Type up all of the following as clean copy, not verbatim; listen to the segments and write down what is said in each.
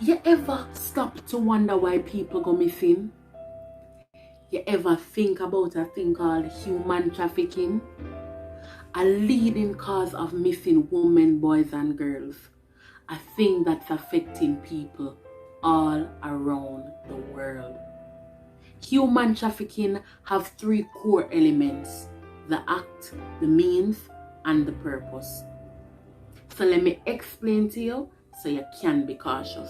You ever stop to wonder why people go missing? You ever think about a thing called human trafficking? A leading cause of missing women, boys, and girls. A thing that's affecting people all around the world. Human trafficking have three core elements: the act, the means, and the purpose. So let me explain to you so you can be cautious.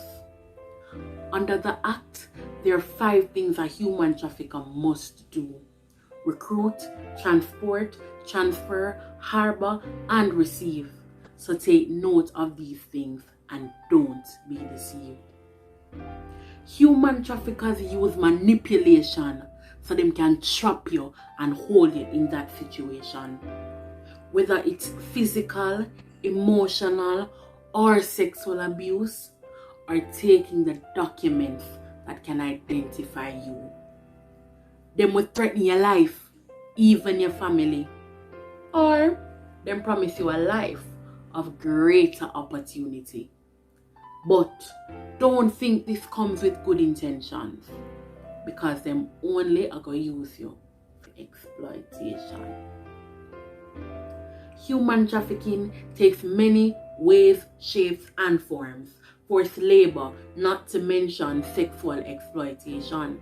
Under the act, there are 5 things a human trafficker must do: recruit, transport, transfer, harbor, and receive. So take note of these things and don't be deceived. Human traffickers use manipulation so them can trap you and hold you in that situation. Whether it's physical, emotional, or sexual abuse, or taking the documents that can identify you. Them will threaten your life, even your family. Or them promise you a life of greater opportunity. But don't think this comes with good intentions, because them only are going to use you for exploitation. Human trafficking takes many ways, shapes, and forms. Forced labor, not to mention sexual exploitation,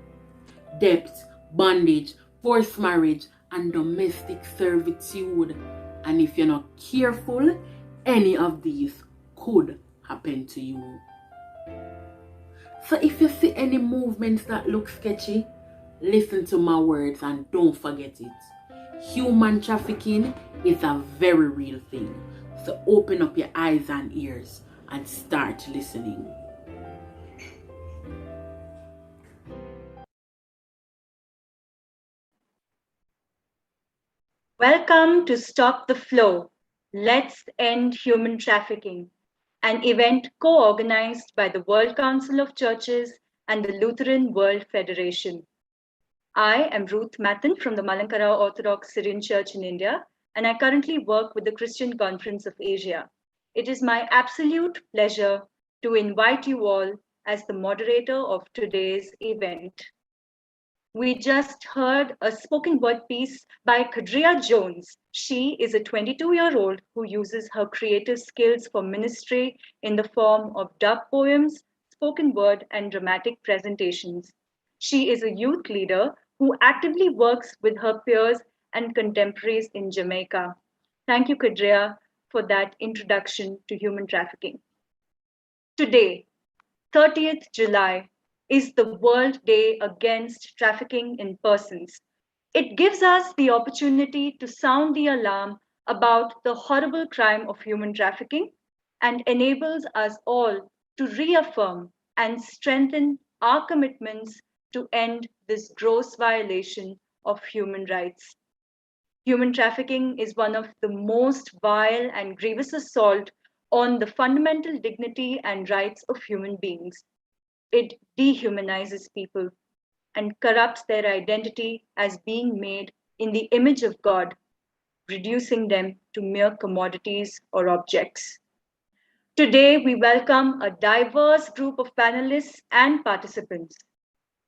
debt, bondage, forced marriage, and domestic servitude. And if you're not careful, any of these could happen to you. So if you see any movements that look sketchy, listen to my words and don't forget it. Human trafficking is a very real thing. So open up your eyes and ears and start listening. Welcome to Stop the Flow. Let's End Human Trafficking, an event co organized by the World Council of Churches and the Lutheran World Federation. I am Ruth Mathen from the Malankara Orthodox Syrian Church in India, and I currently work with the Christian Conference of Asia. It is my absolute pleasure to invite you all as the moderator of today's event. We just heard a spoken word piece by Kadria Jones. She is a 22-year-old who uses her creative skills for ministry in the form of dub poems, spoken word, and dramatic presentations. She is a youth leader who actively works with her peers and contemporaries in Jamaica. Thank you, Kadria, for that introduction to human trafficking. Today, 30th July, is the World Day Against Trafficking in Persons. It gives us the opportunity to sound the alarm about the horrible crime of human trafficking and enables us all to reaffirm and strengthen our commitments to end this gross violation of human rights. Human trafficking is one of the most vile and grievous assault on the fundamental dignity and rights of human beings. It dehumanizes people and corrupts their identity as being made in the image of God, reducing them to mere commodities or objects. Today, we welcome a diverse group of panelists and participants.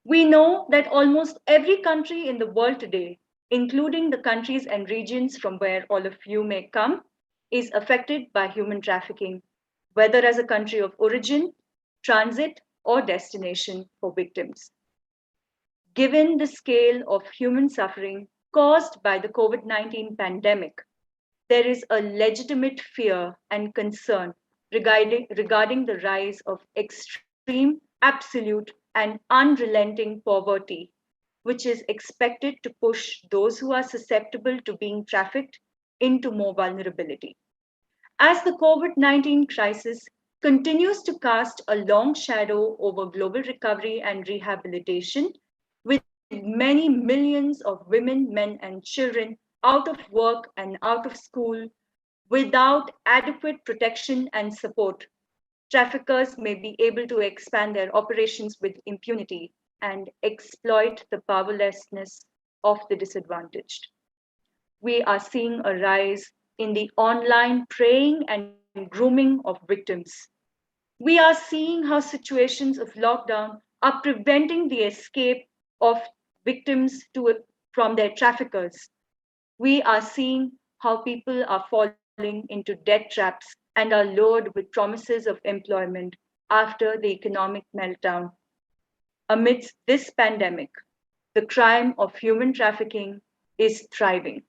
We know that almost every country in the world today, including the countries and regions from where all of you may come, is affected by human trafficking, whether as a country of origin, transit, or destination for victims. Given the scale of human suffering caused by the COVID-19 pandemic, there is a legitimate fear and concern regarding the rise of extreme, absolute, and unrelenting poverty, which is expected to push those who are susceptible to being trafficked into more vulnerability. As the COVID-19 crisis continues to cast a long shadow over global recovery and rehabilitation, with many millions of women, men, and children out of work and out of school without adequate protection and support, traffickers may be able to expand their operations with impunity and exploit the powerlessness of the disadvantaged. We are seeing a rise in the online preying and grooming of victims. We are seeing how situations of lockdown are preventing the escape of victims from their traffickers. We are seeing how people are falling into debt traps and are lured with promises of employment after the economic meltdown. Amidst this pandemic, the crime of human trafficking is thriving.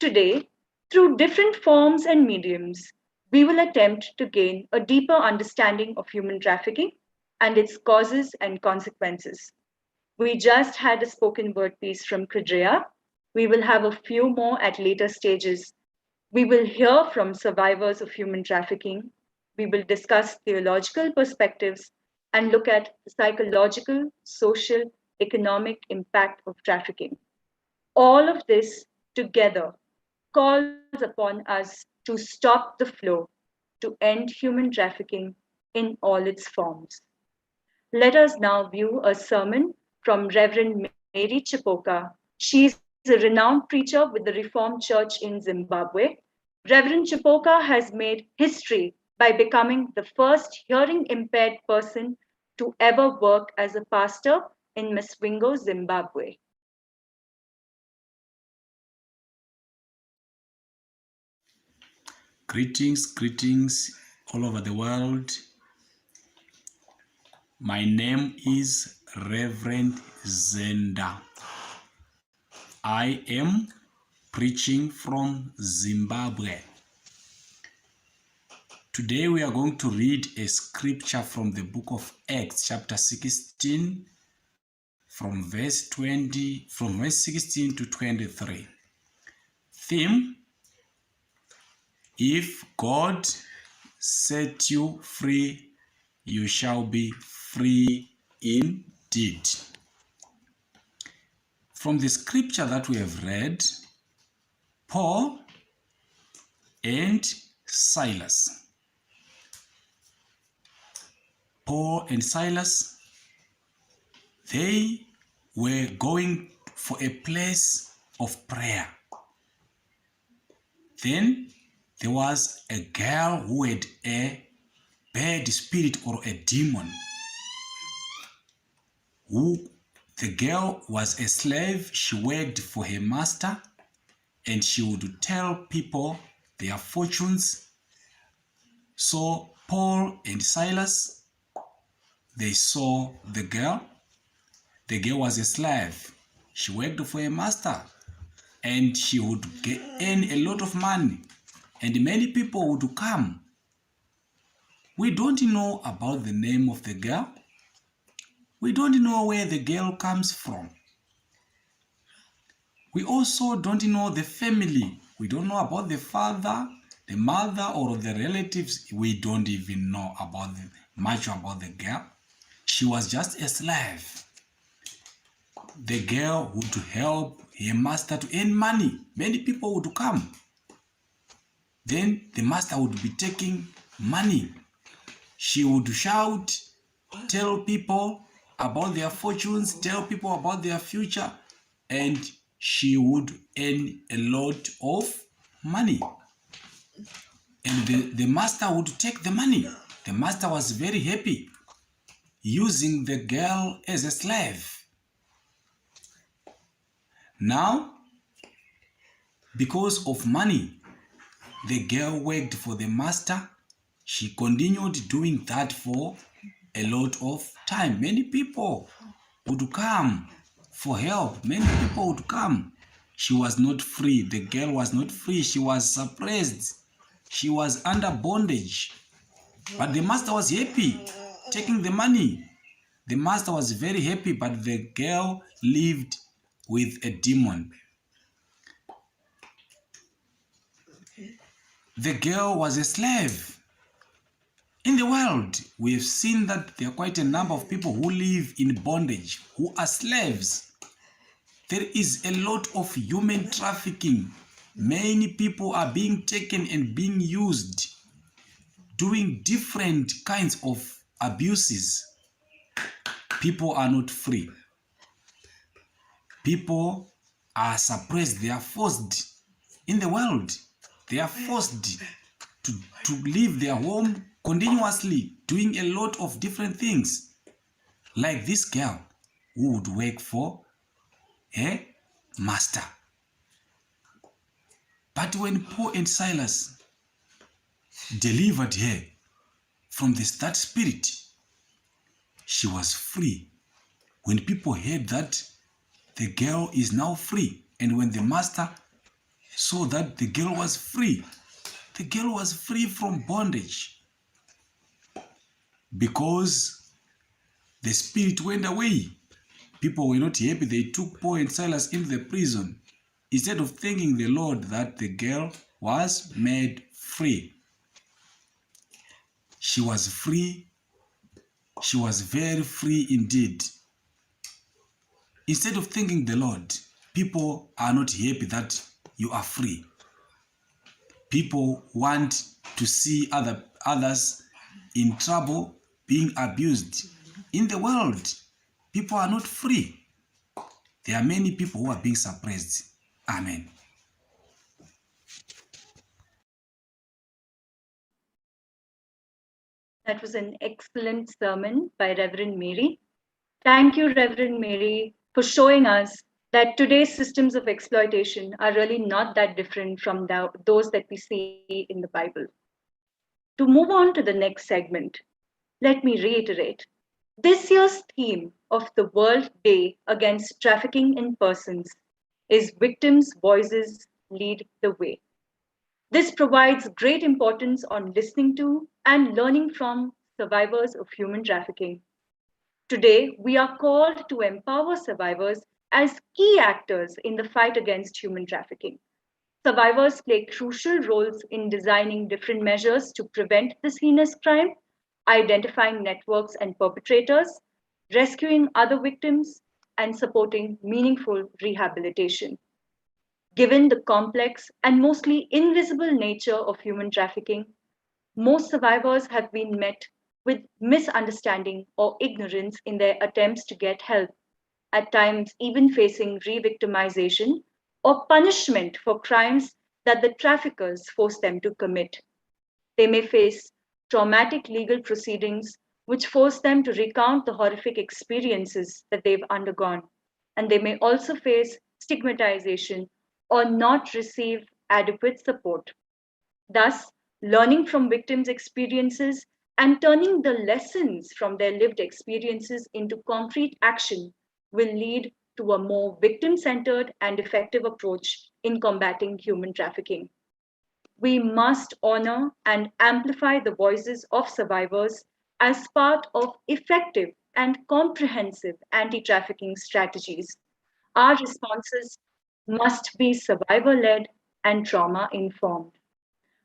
Today, through different forms and mediums, we will attempt to gain a deeper understanding of human trafficking and its causes and consequences. We just had a spoken word piece from Kridrea. We will have a few more at later stages. We will hear from survivors of human trafficking. We will discuss theological perspectives and look at the psychological, social, economic impact of trafficking. All of this together calls upon us to stop the flow, to end human trafficking in all its forms. Let us now view a sermon from Reverend Mary Chipoka. She is a renowned preacher with the Reformed Church in Zimbabwe. Reverend Chipoka has made history by becoming the first hearing impaired person to ever work as a pastor in Masvingo, Zimbabwe. Greetings all over the world. My name is Reverend Zenda. I am preaching from Zimbabwe. Today we are going to read a scripture from the book of Acts, chapter 16, from verse 16 to 23. Theme: if God set you free, you shall be free indeed. From the scripture that we have read, Paul and Silas. Paul and Silas, they were going for a place of prayer. Then there was a girl who had a bad spirit or a demon. The girl was a slave. She worked for her master and she would tell people their fortunes. So Paul and Silas, they saw the girl. The girl was a slave. She worked for a master and she would earn a lot of money and many people would come. We don't know about the name of the girl. We don't know where the girl comes from. We also don't know the family. We don't know about the father, the mother, or the relatives. We don't even know much about the girl. She was just a slave. The girl would help her master to earn money. Many people would come. Then the master would be taking money. She would shout, tell people about their fortunes, tell people about their future, and she would earn a lot of money. And the master would take the money. The master was very happy using the girl as a slave. Now, because of money, the girl worked for the master. She continued doing that for a lot of time. Many people would come for help. Many people would come. She was not free. The girl was not free. She was suppressed. She was under bondage. But the master was happy taking the money. The master was very happy, but the girl lived with a demon. The girl was a slave. In the world, we have seen that there are quite a number of people who live in bondage, who are slaves. There is a lot of human trafficking. Many people are being taken and being used, doing different kinds of abuses. People are not free. People are suppressed. They are forced in the world. They are forced to leave their home continuously doing a lot of different things. Like this girl who would work for a master. But when Paul and Silas delivered her from that spirit, she was free. When people heard that the girl is now free, and when the master saw that the girl was free from bondage, because the spirit went away. People were not happy. They took Paul and Silas into the prison instead of thanking the Lord that the girl was made free. She was free. She was very free indeed. Instead of thanking the Lord, people are not happy that you are free. People want to see others in trouble, being abused. In the world, people are not free. There are many people who are being suppressed. Amen. That was an excellent sermon by Reverend Mary. Thank you, Reverend Mary, for showing us that today's systems of exploitation are really not that different from those that we see in the Bible. To move on to the next segment, let me reiterate. This year's theme of the World Day Against Trafficking in Persons is Victims' Voices Lead the Way. This provides great importance on listening to and learning from survivors of human trafficking. Today, we are called to empower survivors as key actors in the fight against human trafficking. Survivors play crucial roles in designing different measures to prevent this heinous crime, identifying networks and perpetrators, rescuing other victims, and supporting meaningful rehabilitation. Given the complex and mostly invisible nature of human trafficking, most survivors have been met with misunderstanding or ignorance in their attempts to get help, at times even facing re-victimization or punishment for crimes that the traffickers force them to commit. They may face traumatic legal proceedings which force them to recount the horrific experiences that they've undergone, and they may also face stigmatization or not receive adequate support. Thus, learning from victims' experiences and turning the lessons from their lived experiences into concrete action will lead to a more victim-centered and effective approach in combating human trafficking. We must honor and amplify the voices of survivors as part of effective and comprehensive anti-trafficking strategies. Our responses must be survivor-led and trauma-informed.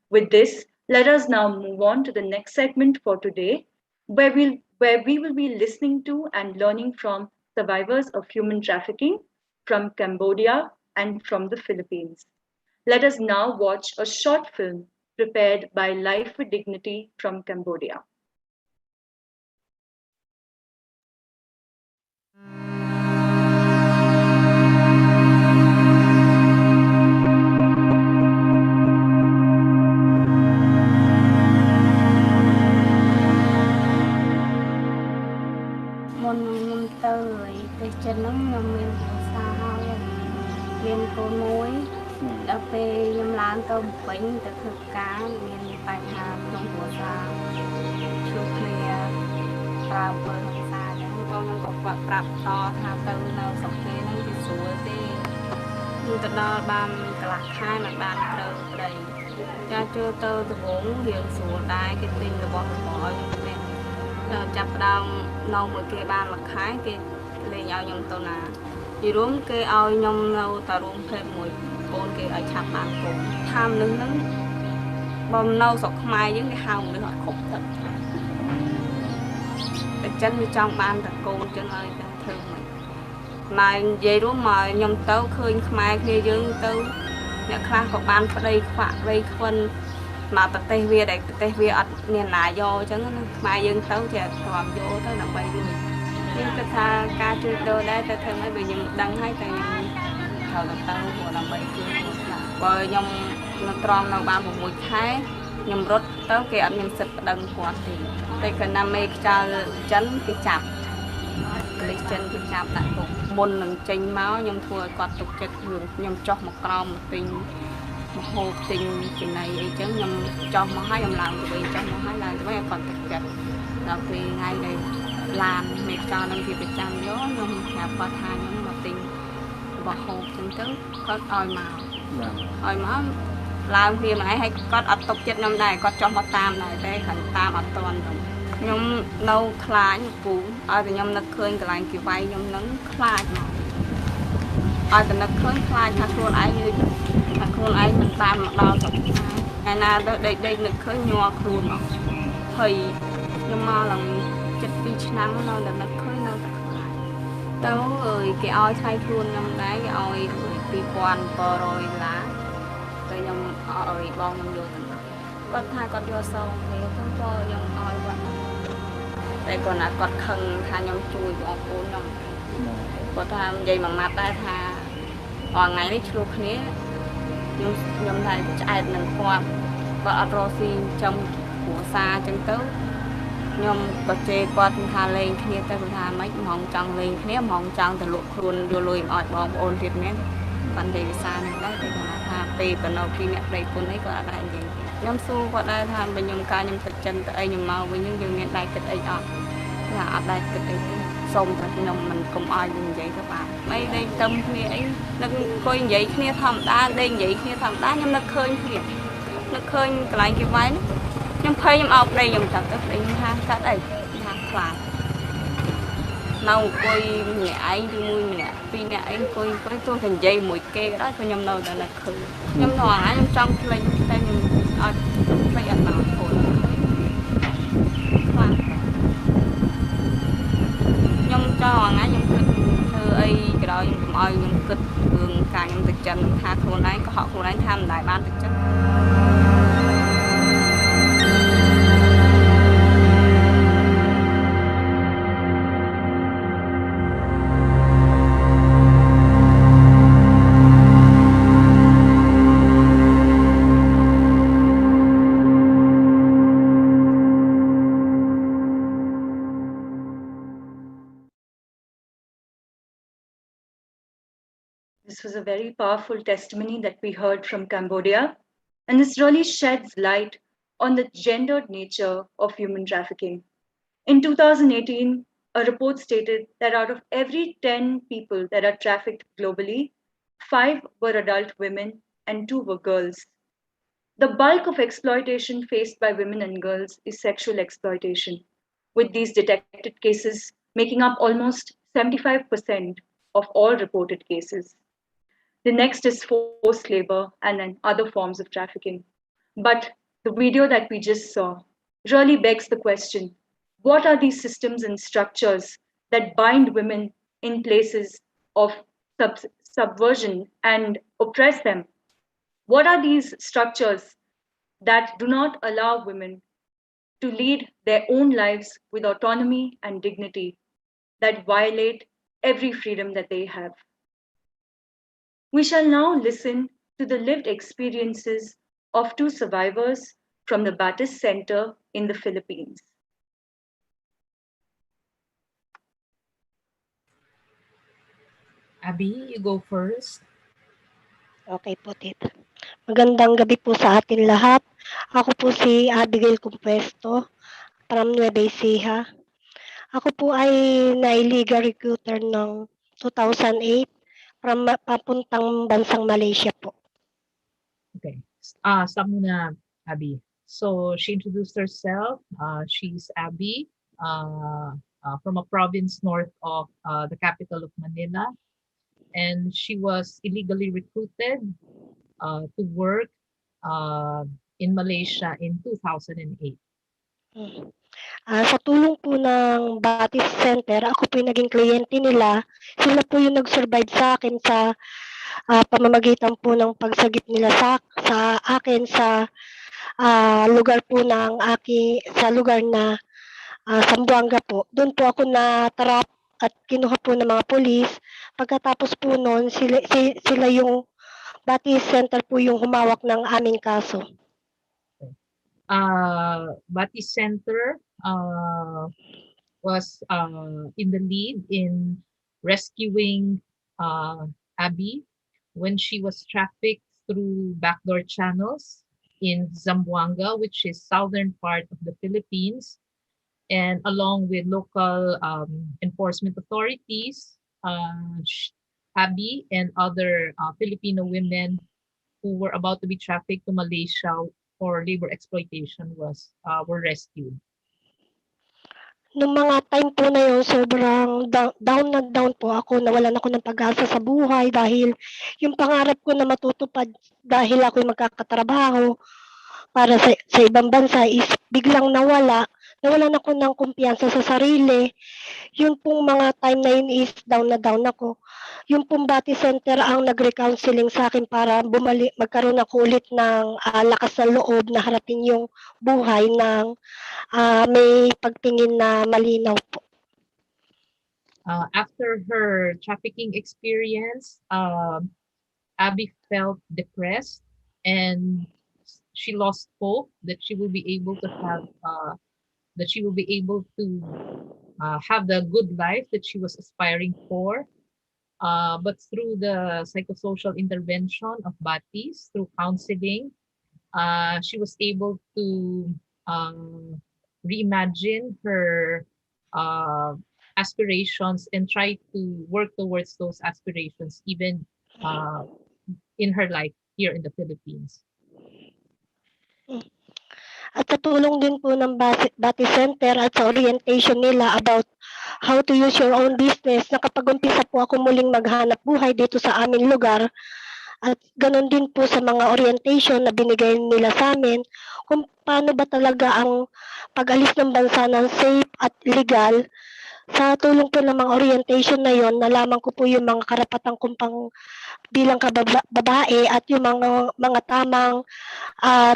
With this, let us now move on to the next segment for today, where we will be listening to and learning from survivors of human trafficking from Cambodia and from the Philippines. Let us now watch a short film prepared by Life with Dignity from Cambodia. ខ្ញុំរត់ទៅគេអត់មានសិទ្ធិប្តឹងគាត់ទេតែគណៈមេខ្យល់ចិនគេចាប់ប៉ូលីសចិនគេចាប់ដាក់គុកមុននឹងចេញមកខ្ញុំធ្វើឲ្យគាត់ទុកចិត្តរឿងខ្ញុំចុះមកក្រោមមកទិញមកហូបទិញចំណីអីចឹងខ្ញុំចុះមកហើយខ្ញុំឡើងទៅវិញចុះមកហើយឡើងទៅវិញឲ្យគាត់ទុកចិត្តដល់ពេលថ្ងៃដែលឡានមេខ្យល់នឹងគេប្រចាំយកខ្ញុំប្រាប់គាត់ថាខ្ញុំមកទិញរបស់ហូបចឹងទៅគាត់ឲ្យមកឡើងវាម្ល៉េះហើយគាត់អត់ទុកចិត្តខ្ញុំដែរគាត់ចុះមកតាមដែរតែគាត់តាមអត់ទាន់ទៅខ្ញុំនៅខ្លាចពូឲ្យតែខ្ញុំនឹកឃើញកន្លែងគេវាយខ្ញុំនឹងខ្លាចមកឲ្យតែនឹកឃើញខ្លាចថាខ្លួនឯងលិចថាខ្លួនឯងមិនតាមមកដល់ស្រុកថ្ងៃណាទៅដេកនឹកឃើញញ័រខ្លួនមកហើយខ្ញុំមកឡើង7 ឆ្នាំនៅតែនឹកឃើញនៅតែខ្លាចទៅអើយគេឲ្យថ្លៃខ្លួនខ្ញុំដែរគេឲ្យ$2,700តែខ្ញុំឲ្យបងខ្ញុំយកទៅគាត់ថាគាត់យកសងគ្នាខ្ញុំក៏ខ្ញុំឲ្យគាត់តែគាត់ណាគាត់ខឹងថាខ្ញុំជួយបងប្អូនខ្ញុំគាត់ថានិយាយមួយម៉ាត់ដែរថារាល់ថ្ងៃនេះឆ្លោះគ្នាខ្ញុំតែឆ្អែតនឹងគាត់អត់រស់ស៊ីចំគ្រួសារអញ្ចឹងទៅខ្ញុំក៏ជេរគាត់ថាលេងគ្នាទៅគាត់ថាម៉េចហ្មងចង់លេងគ្នាហ្មងចង់ទៅលក់ខ្លួនយកលុយមកឲ្យបងប្អូនទៀតមែនគាត់និយាយភាសានេះដែរតែគាត់ថាពេលបណ្ដោពីអ្នកប្តីពុននេះគាត់អត់ដែរនិយាយខ្ញុំសួរគាត់ដែរថាបើខ្ញុំការខ្ញុំទឹកចិនទៅអីខ្ញុំមកវិញយើងមានដៃគិតអីអត់ថាអត់ដៃគិតអីទេសូមតែខ្ញុំមិនកុំឲ្យនិយាយទៅបាទអីដេកទៅគ្នាអីនឹកអង្គុយនិយាយគ្នាធម្មតាដេកនិយាយគ្នាធម្មតាខ្ញុំនឹកឃើញគ្នានឹកឃើញកន្លែងគេវាយខ្ញុំភ័យខ្ញុំអោបប្តីខ្ញុំចាប់ទៅប្តីខ្ញុំថាកាត់អីថាខ្លាចនៅអង្គុយម្នាក់ឯងជាមួយម្នាក់ពីរនាក់អីអង្គុយទោះតែនិយាយមួយគេក៏ដោយខ្ញុំនៅតែនឹកឃើញខ្ញុំនៅអាខ្ញុំចង់ភ្លេចតែខ្ញុំអត់ភ្លេចអត់បានខ្លួនខ្លាំងខ្ញុំចង់អាខ្ញុំគិតធ្វើអីក៏ដោយខ្ញុំកុំឲ្យខ្ញុំគិតរឿងការខ្ញុំទៅចិនថាខ្លួនឯងក៏ហក់ខ្លួនឯងថាមិនដែរបានទៅចិនThis was a very powerful testimony that we heard from Cambodia, and this really sheds light on the gendered nature of human trafficking. In 2018, a report stated that out of every 10 people that are trafficked globally, 5 were adult women and 2 were girls. The bulk of exploitation faced by women and girls is sexual exploitation, with these detected cases making up almost 75% of all reported cases. The next is forced labor and then other forms of trafficking. But the video that we just saw really begs the question, what are these systems and structures that bind women in places of subversion and oppress them? What are these structures that do not allow women to lead their own lives with autonomy and dignity, that violate every freedom that they have? We shall now listen to the lived experiences of 2 survivors from the Batis Center in the Philippines. Abby, you go first. Okay po, Tita. Magandang gabi po sa atin lahat. Ako po si Abigail Compuesto from Nueva Ecija. Ako po ay na-illegal recruiter ng 2008 from papuntang bansang Malaysia po. Okay. Stop muna, Abby. So she introduced herself. She's Abby from a province north of the capital of Manila. And she was illegally recruited to work in Malaysia in 2008. Sa tulong po ng Batis Center, ako po yung naging kliyente nila. Sila po yung nag-survive sa akin sa pamamagitan po ng pagsagip nila sa akin sa lugar po ng sa lugar na Zamboanga po. Doon po ako na-trap at kinuha po ng mga pulis. Pagkatapos po noon, sila yung Batis Center po yung humawak ng aming kaso. Bati Center was in the lead in rescuing Abby when she was trafficked through backdoor channels in Zamboanga, which is southern part of the Philippines, and along with local enforcement authorities, Abby and other Filipino women who were about to be trafficked to Malaysia for labor exploitation were rescued. Nung mga time po na yun, sobrang down na down po ako, nawalan ako ng pag-asa sa buhay dahil yung pangarap ko na matutupad dahil ako'y magkakatrabaho para sa ibang bansa is biglang nawala. Nawalan ako ng kumpiyansa sa sarili. Yun pong mga time na yun is down na down ako. Yung pong Bati Center ang nag-recounseling sa akin para magkaroon ako ulit ng lakas ng loob na harapin yung buhay ng may pagtingin na malinaw po. After her trafficking experience, Abby felt depressed and she lost hope that she will be able to have have the good life that she was aspiring for. But through the psychosocial intervention of Batis, through counseling, she was able to reimagine her aspirations and try to work towards those aspirations even in her life here in the Philippines. At sa tulong din po ng Bati Center at sa orientation nila about how to use your own business, nakapag-umpisa po ako muling maghanap buhay dito sa aming lugar. At ganun din po sa mga orientation na binigay nila sa amin kung paano ba talaga ang pag-alis ng bansa ng safe at legal. Sa tulong po ng mga orientation na yon, nalaman ko po yung mga karapatan kong bilang babae at yung mga tamang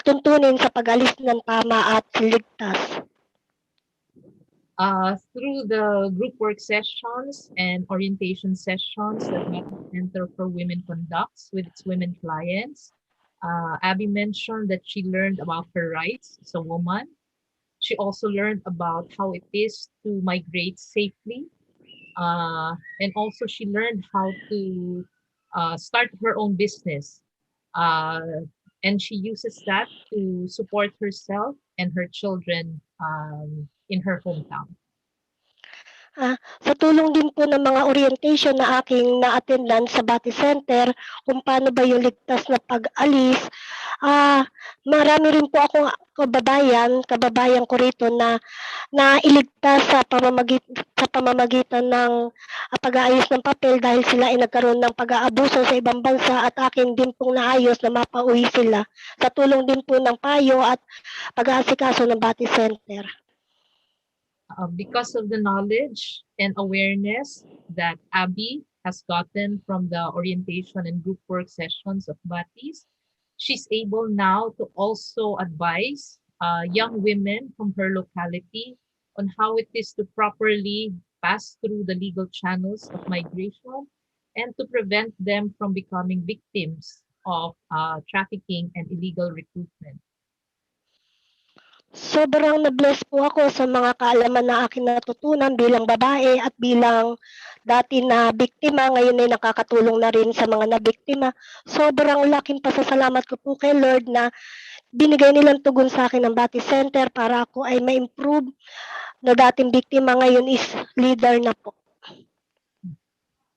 tuntunin sa pag-alis ng tama at ligtas. Through the group work sessions and orientation sessions that Bati Center for Women conducts with its women clients, Abby mentioned that she learned about her rights as a woman. She also learned about how it is to migrate safely. And also she learned how to start her own business. And she uses that to support herself and her children in her hometown. Sa tulong din po ng mga orientation na aking na-attendan sa Bati Center, kung paano ba yung ligtas na pag-alis, marami rin po akong kababayan ko rito na iligtas sa pamamagitan ng pag-aayos ng papel dahil sila ay nagkaroon ng pag-aabuso sa ibang bansa at akin din pong naayos na mapauwi sila sa tulong din po ng payo at pag-aasikaso ng Bati Center. Because of the knowledge and awareness that Abby has gotten from the orientation and group work sessions of Batis, she's able now to also advise young women from her locality on how it is to properly pass through the legal channels of migration and to prevent them from becoming victims of trafficking and illegal recruitment. Sobrang na-bless po ako sa mga kaalaman na aking natutunan bilang babae at bilang dati na biktima, ngayon ay nakakatulong na rin sa mga nabiktima. Sobrang laking pasasalamat ko po kay Lord na binigay nilang tugon sa akin ng Bati Center para ako ay ma-improve na dating biktima, ngayon is leader na po.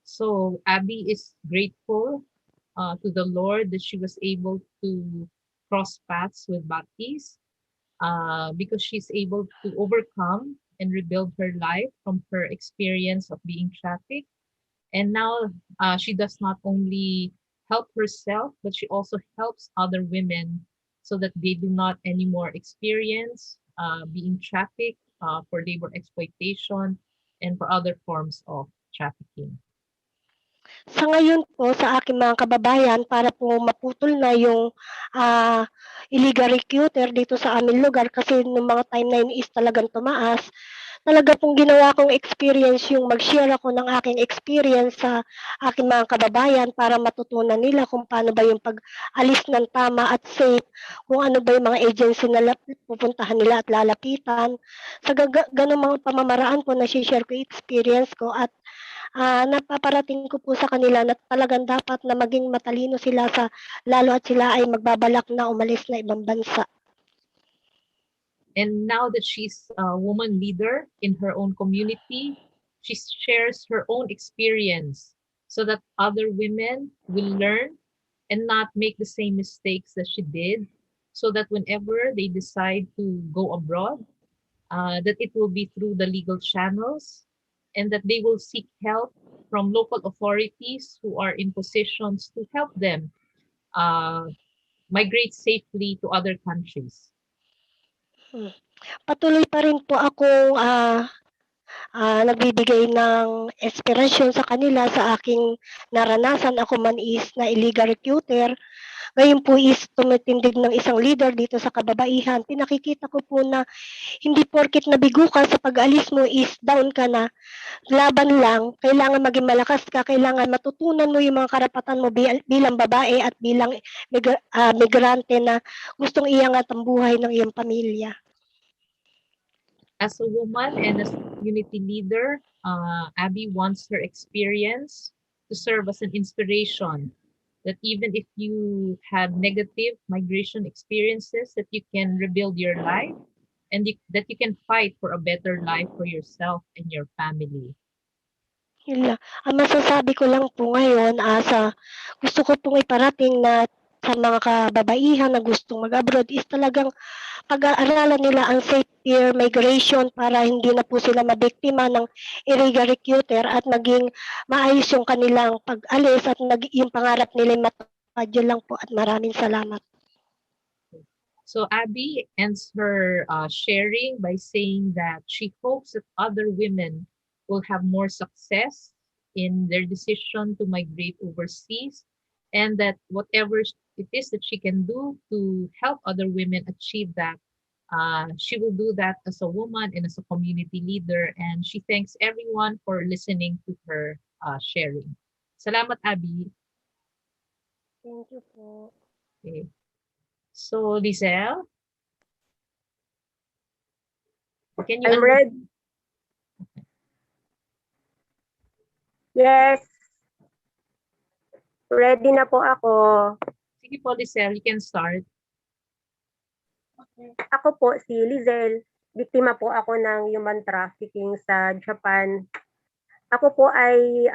So Abby is grateful to the Lord that she was able to cross paths with Batis. Because she's able to overcome and rebuild her life from her experience of being trafficked. And now she does not only help herself, but she also helps other women so that they do not anymore experience being trafficked for labor exploitation and for other forms of trafficking. Sa ngayon po, sa aking mga kababayan, para po maputol na yung illegal recruiter dito sa aming lugar kasi nung mga time na yun is talagang tumaas, talaga pong ginawa kong experience yung mag-share ako ng aking experience sa aking mga kababayan para matutunan nila kung paano ba yung pag-alis ng tama at safe, kung ano ba yung mga agency na pupuntahan nila at lalapitan. Sa ganung mga pamamaraan po, na-share ko yung experience ko at napaparating ko po sa kanila na talagang dapat na maging matalino sila lalo at sila ay magbabalak na umalis na ibang bansa. And now that she's a woman leader in her own community, she shares her own experience so that other women will learn and not make the same mistakes that she did, so that whenever they decide to go abroad, that it will be through the legal channels and that they will seek help from local authorities who are in positions to help them migrate safely to other countries. Patuloy pa rin po akong nagbibigay ng inspirasyon sa kanila sa aking naranasan. Ako man is na illegal recruiter. Ngayon po is tumitindig ng isang leader dito sa kababaihan. Pinakikita ko po na hindi porket nabigo ka sa pag-alis mo is down ka na. Laban lang, kailangan maging malakas ka, kailangan matutunan mo yung mga karapatan mo bilang babae at bilang migrante na gustong iangat ang buhay ng iyong pamilya. As a woman and as a community leader, Abby wants her experience to serve as an inspiration that even if you had negative migration experiences, that you can rebuild your life and that you can fight for a better life for yourself and your family. Yun lang. Ang masasabi ko lang po ngayon, gusto ko pong iparating na sa mga kababaihan na gustong mag-abroad is talagang pag-aaralan nila ang safe migration para hindi na po sila mabiktima ng illegal recruiter at maging maayos yung kanilang pag-alis at yung pangarap nila matupad. Yun lang po at maraming salamat. So Abby ends her sharing by saying that she hopes that other women will have more success in their decision to migrate overseas, and that whatever it is that she can do to help other women achieve that, she will do that as a woman and as a community leader. And she thanks everyone for listening to her sharing. Salamat, Abby. Thank you po. Okay. So, Lizelle, can you? I'm ready. Yes. Ready na po ako. Sige po, Lizelle, you can start. Ako po si Lizelle. Biktima po ako ng human trafficking sa Japan. Ako po ay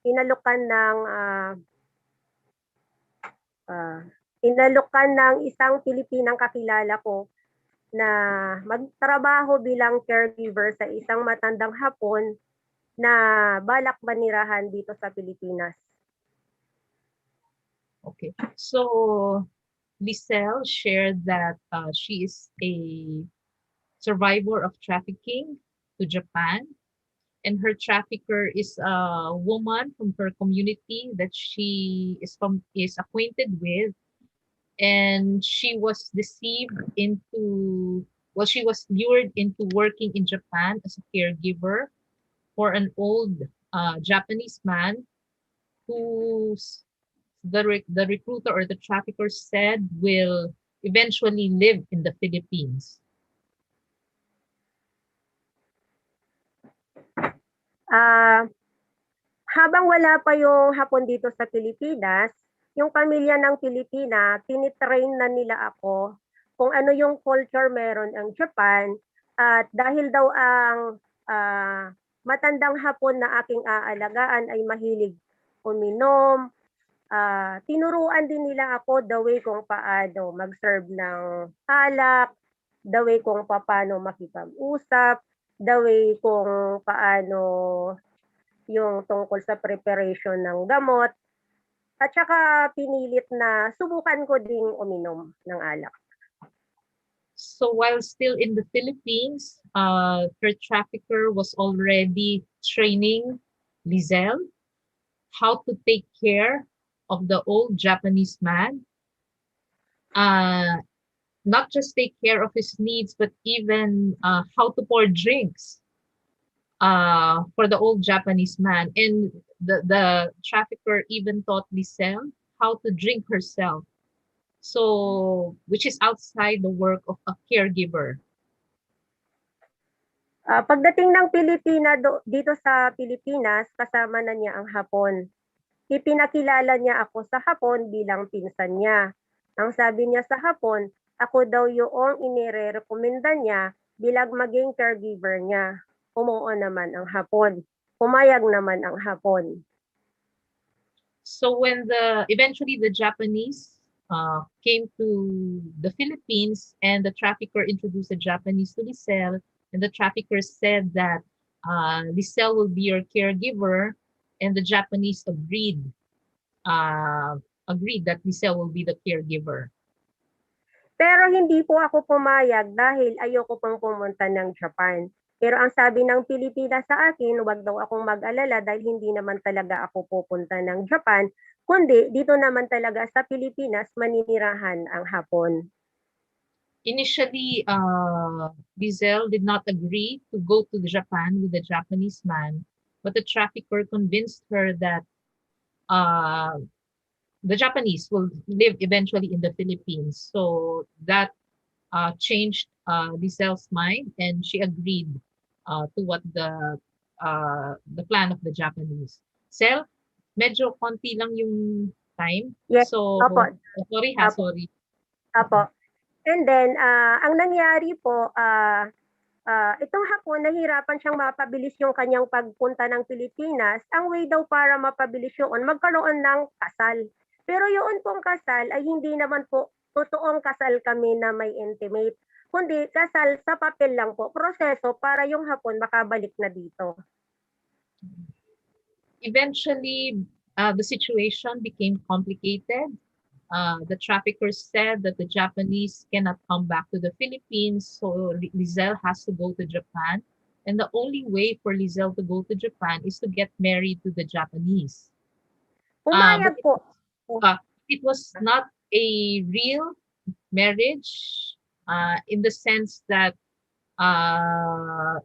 inalukan ng isang Pilipinang kakilala ko na magtrabaho bilang caregiver sa isang matandang Hapon na balak manirahan dito sa Pilipinas. Okay, so Lizelle shared that she is a survivor of trafficking to Japan, and her trafficker is a woman from her community that she is acquainted with, and she was deceived into, well, she was lured into working in Japan as a caregiver for an old Japanese man who's the recruiter or the trafficker said will eventually live in the Philippines. Habang wala pa yung Hapon dito sa Pilipinas, yung pamilya ng Pilipina, tinitrain na nila ako kung ano yung culture meron ang Japan, at dahil daw ang matandang Hapon na aking aalagaan ay mahilig uminom, tinuruan din nila ako the way kung paano mag-serve ng alak, the way kung paano makipag-usap, the way kung paano yung tungkol sa preparation ng gamot, at saka pinilit na subukan ko ding uminom ng alak. So while still in the Philippines, her trafficker was already training Lizelle how to take care of the old Japanese man, not just take care of his needs, but even how to pour drinks for the old Japanese man. And the trafficker even taught Lisel how to drink herself. So, which is outside the work of a caregiver. Pagdating ng dito sa Pilipinas, kasama na niya ang Hapon. Ipinakilala niya ako sa Hapon bilang pinsan niya. Ang sabi niya sa Hapon, ako daw yung inirekomenda niya bilang maging caregiver niya. Umuo naman ang Hapon. Pumayag naman ang Hapon. So when eventually the Japanese came to the Philippines and the trafficker introduced the Japanese to Lisel, and the trafficker said that Lisel will be your caregiver, and the Japanese agreed that Lisel will be the caregiver. Pero hindi po ako pumayag dahil ayoko pang pumunta ng Japan. Pero ang sabi ng Pilipinas sa akin, wag daw akong mag-alala dahil hindi naman talaga ako pupunta ng Japan, kundi dito naman talaga sa Pilipinas maninirahan ang Hapon. Initially, Lisel did not agree to go to Japan with the Japanese man, but the trafficker convinced her that the Japanese will live eventually in the Philippines. So that changed Lisel's mind, and she agreed to what the plan of the Japanese. Sel, medyo konti lang yung time. Yes, So, opo. sorry Opo. sorry. Apo. And then, ang nangyari po, itong Hapon, nahirapan siyang mapabilis yung kanyang pagpunta ng Pilipinas. Ang way daw para mapabilis yun, magkaroon ng kasal. Pero yun pong kasal ay hindi naman po totoong kasal kami na may intimate. Kundi kasal sa papel lang po, proseso para yung Hapon makabalik na dito. Eventually, the situation became complicated. The traffickers said that the Japanese cannot come back to the Philippines, so Lisel has to go to Japan. And the only way for Lisel to go to Japan is to get married to the Japanese. Pumayag po. It was not a real marriage in the sense that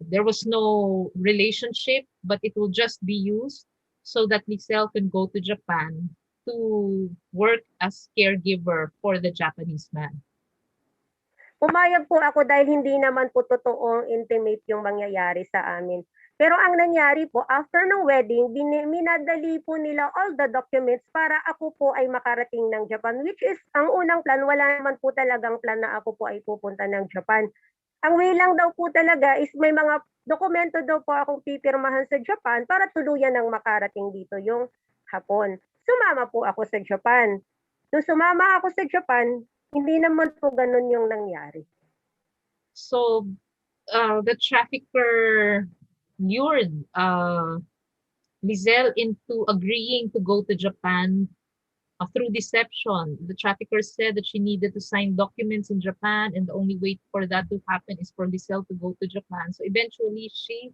there was no relationship, but it will just be used so that Lisel can go to Japan to work as caregiver for the Japanese man. Pumayag po ako dahil hindi naman po totoong intimate yung mangyayari sa amin. Pero ang nangyari po, after ng wedding, minadali po nila all the documents para ako po ay makarating ng Japan, which is ang unang plan, wala naman po talagang plan na ako po ay pupunta ng Japan. Ang way lang daw po talaga is may mga dokumento daw po akong pipirmahan sa Japan para tuluyan ng makarating dito yung Hapon. Sumama po ako sa Japan. Nung sumama ako sa Japan, hindi naman po ganun yung nangyari. So, the trafficker lured Lisel into agreeing to go to Japan through deception. The trafficker said that she needed to sign documents in Japan, and the only way for that to happen is for Lisel to go to Japan. So eventually, she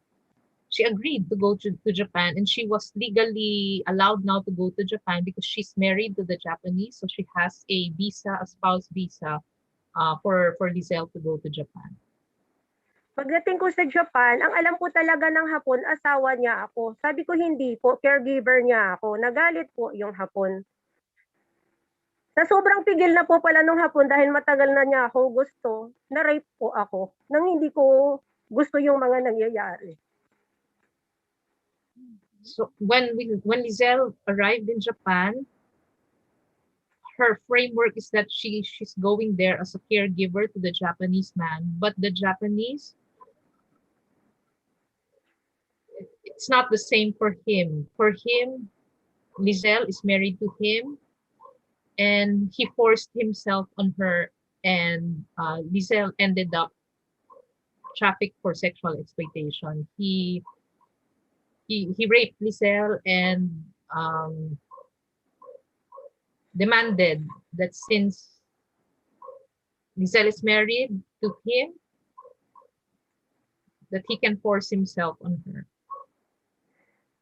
agreed to go to Japan, and she was legally allowed now to go to Japan because she's married to the Japanese, so she has a visa, a spouse visa, for Lisel to go to Japan. Pagdating ko sa Japan, ang alam ko talaga ng Hapon, asawa niya ako. Sabi ko hindi po, caregiver niya ako. Nagalit po yung Hapon. Sa sobrang pigil na po pala nung Hapon dahil matagal na niya akong gusto, na-rape po ako nang hindi ko gusto yung mga nangyayari. So when Lisel arrived in Japan, her framework is that she's going there as a caregiver to the Japanese man, but the Japanese, it's not the same for him. For him, Lisel is married to him, and he forced himself on her, and Lisel ended up trafficked for sexual exploitation. He raped Lisel and demanded that since Lisel is married to him, that he can force himself on her.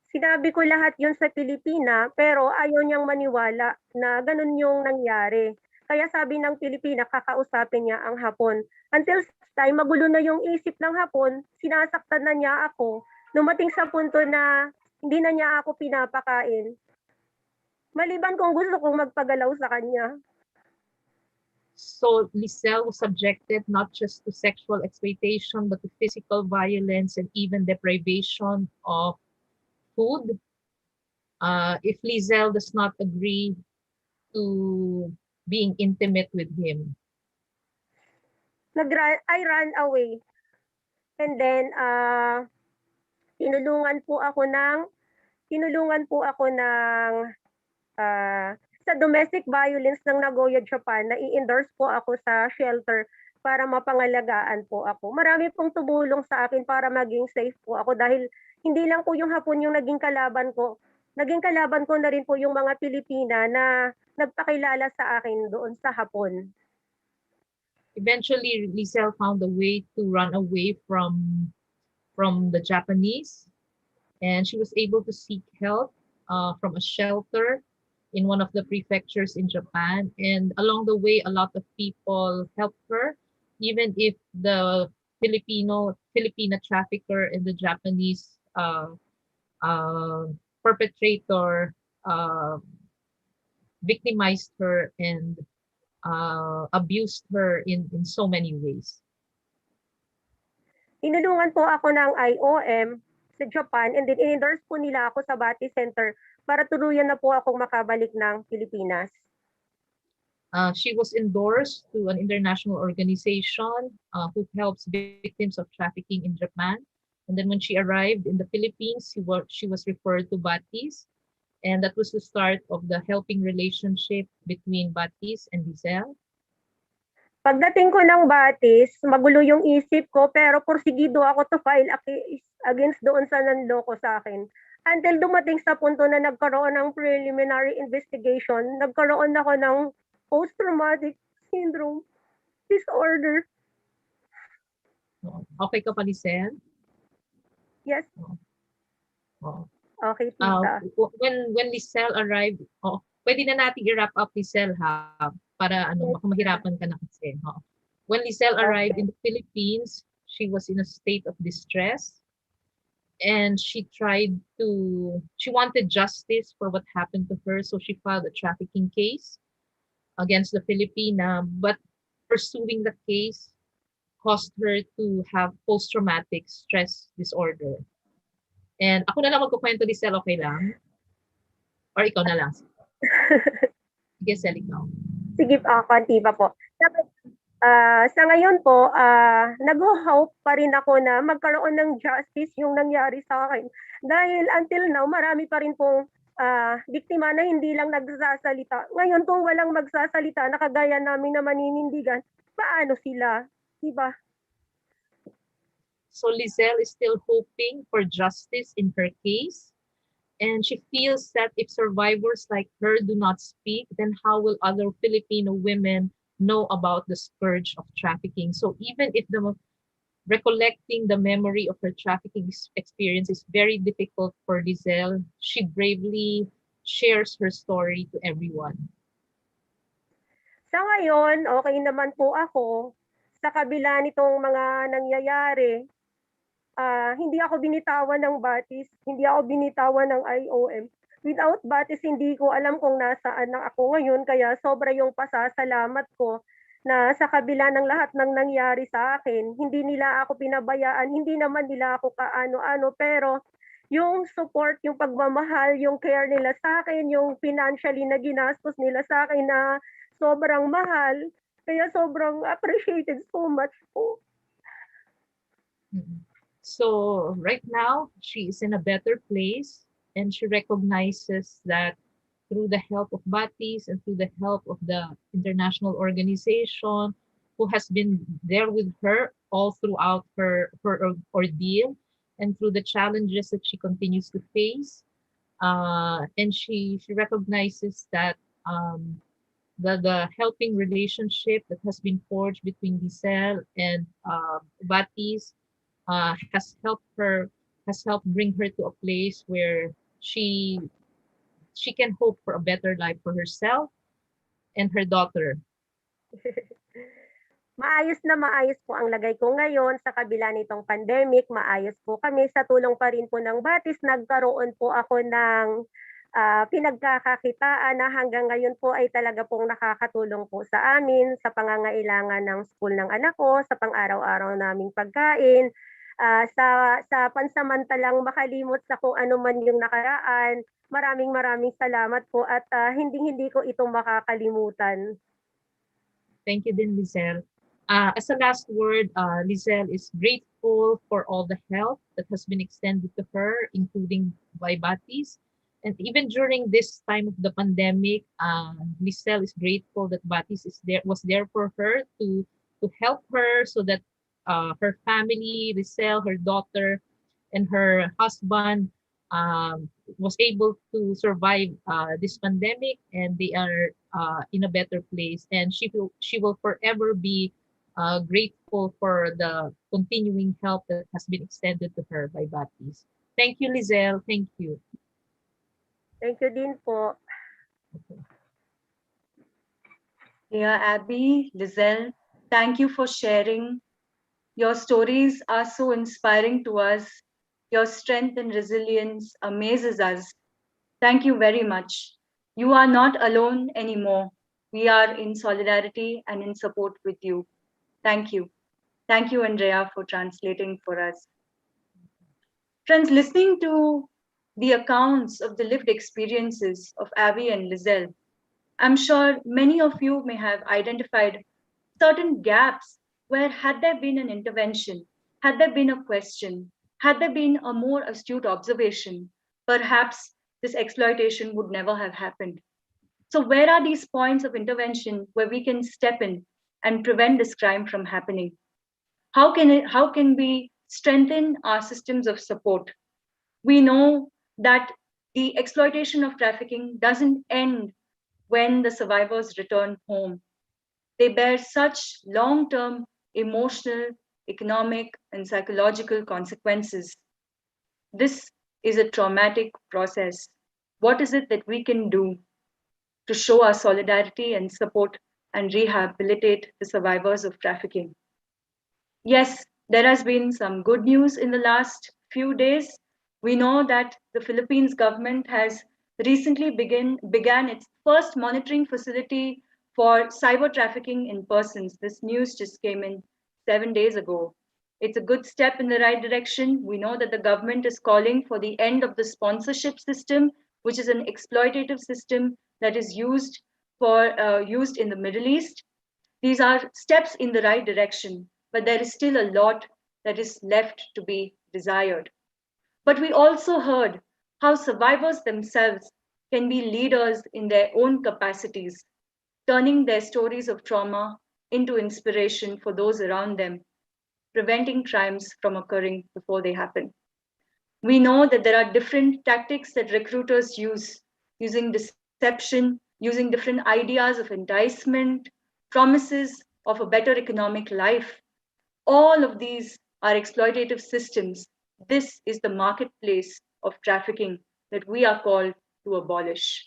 Sinabi ko lahat yun sa Pilipina, pero ayaw niyang maniwala na ganun yung nangyari. Kaya sabi ng Pilipina, kakausapin niya ang Hapon. Until time, magulo na yung isip ng Hapon, sinasaktan na niya ako. dumating sa punto na hindi na niya ako pinapakain. Maliban kung gusto kong magpagalaw sa kanya. So Lizelle was subjected not just to sexual exploitation, but to physical violence and even deprivation of food. If Lizelle does not agree to being intimate with him. I ran away. And then, tinulungan po ako ng sa domestic violence ng Nagoya, Japan, na i-endorse po ako sa shelter para mapangalagaan po ako. Marami pong tumulong sa akin para maging safe po ako dahil hindi lang po yung Hapon yung naging kalaban ko. Naging kalaban ko na rin po yung mga Pilipina na nagpakilala sa akin doon sa Hapon. Eventually, Lizelle found a way to run away from the Japanese, and she was able to seek help from a shelter in one of the prefectures in Japan. And along the way, a lot of people helped her, even if the Filipina trafficker and the Japanese perpetrator victimized her and abused her in so many ways. Tinulungan po ako ng IOM sa Japan, and then in-endorse po nila ako sa Bati Center para tuluyan na po akong makabalik ng Pilipinas. She was endorsed to an international organization who helps victims of trafficking in Japan. And then when she arrived in the Philippines, she was referred to Batis. And that was the start of the helping relationship between Batis and Lizelle. Pagdating ko ng Batis, magulo yung isip ko, pero porsigido ako to file a case against doon sa nanloko sa akin. Until dumating sa punto na nagkaroon ng preliminary investigation, nagkaroon ako ng post-traumatic syndrome disorder. Okay ka pa, Lizelle? Yes. Oh. Okay, tita. When Lizelle arrived, pwede na natin i-wrap up, Lizelle, ha? Para baka mahirapan ka na kasi. When Lizelle arrived in the Philippines, she was in a state of distress. And she wanted justice for what happened to her. So she filed a trafficking case against the Filipina, but pursuing the case caused her to have post-traumatic stress disorder. And ako na lang magkukwento, Lizelle, okay lang? Or ikaw na lang? Sige, Sel, ikaw. Sige, konti pa po. Sa ngayon po, nag-hope pa rin ako na magkaroon ng justice yung nangyari sa akin. Dahil until now, marami pa rin pong biktima na hindi lang nagsasalita. Ngayon, kung walang magsasalita na kagaya namin na maninindigan, paano sila? Diba? So Lizelle is still hoping for justice in her case. And she feels that if survivors like her do not speak, then how will other Filipino women know about the scourge of trafficking? So even if recollecting the memory of her trafficking experience is very difficult for Lizelle, she bravely shares her story to everyone. Sa ngayon, okay naman po ako. Sa kabila nitong mga nangyayari, hindi ako binitawan ng Batis, hindi ako binitawan ng IOM. Without Batis, hindi ko alam kung nasaan na ako ngayon, kaya sobra yung pasasalamat ko na sa kabila ng lahat ng nangyari sa akin, hindi nila ako pinabayaan, hindi naman nila ako kaano-ano, pero yung support, yung pagmamahal, yung care nila sa akin, yung financially na ginastos nila sa akin na sobrang mahal, kaya sobrang appreciated so much po. So right now, she is in a better place, and she recognizes that through the help of Batis and through the help of the international organization who has been there with her all throughout her ordeal and through the challenges that she continues to face. And she recognizes that the helping relationship that has been forged between Lizelle and Batis has helped bring her to a place where she can hope for a better life for herself and her daughter. maayos po ang lagay ko ngayon sa kabila nitong pandemic, maayos po kami sa tulong pa rin po ng Batis, nagkaroon po ako ng pinagkakakitaan na hanggang ngayon po ay talaga pong nakakatulong po sa amin sa pangangailangan ng school ng anak ko, sa pang-araw-araw naming pagkain, sa pansamantalang makalimot sa kung ano man yung nakaraan. Maraming salamat po at hinding-hindi ko ito makakalimutan. Thank you din, Lizelle. As a last word, Lizelle is grateful for all the help that has been extended to her, including by Batis. And even during this time of the pandemic, Lizelle is grateful that Batis was there for her to help her so that her family, Lizelle, her daughter, and her husband was able to survive this pandemic, and they are in a better place. And she will forever be grateful for the continuing help that has been extended to her by Batis. Thank you, Lizelle. Thank you. Thank you din po. Yeah, Abby, Lizelle, thank you for sharing. Your stories are so inspiring to us. Your strength and resilience amazes us. Thank you very much. You are not alone anymore. We are in solidarity and in support with you. Thank you. Thank you, Andrea, for translating for us. Friends, listening to the accounts of the lived experiences of Abby and Lizelle, I'm sure many of you may have identified certain gaps where, had there been an intervention, had there been a question, had there been a more astute observation, perhaps this exploitation would never have happened. So, where are these points of intervention where we can step in and prevent this crime from happening? How can we strengthen our systems of support? We know that the exploitation of trafficking doesn't end when the survivors return home. They bear such long-term emotional, economic, and psychological consequences. This is a traumatic process. What is it that we can do to show our solidarity and support and rehabilitate the survivors of trafficking? Yes, there has been some good news in the last few days. We know that the Philippines government has recently began its first monitoring facility for cyber trafficking in persons. This news just came in 7 days ago. It's a good step in the right direction. We know that the government is calling for the end of the sponsorship system, which is an exploitative system that is used in the Middle East. These are steps in the right direction, but there is still a lot that is left to be desired. But we also heard how survivors themselves can be leaders in their own capacities, turning their stories of trauma into inspiration for those around them, preventing crimes from occurring before they happen. We know that there are different tactics that recruiters use, using deception, using different ideas of enticement, promises of a better economic life. All of these are exploitative systems. This is the marketplace of trafficking that we are called to abolish.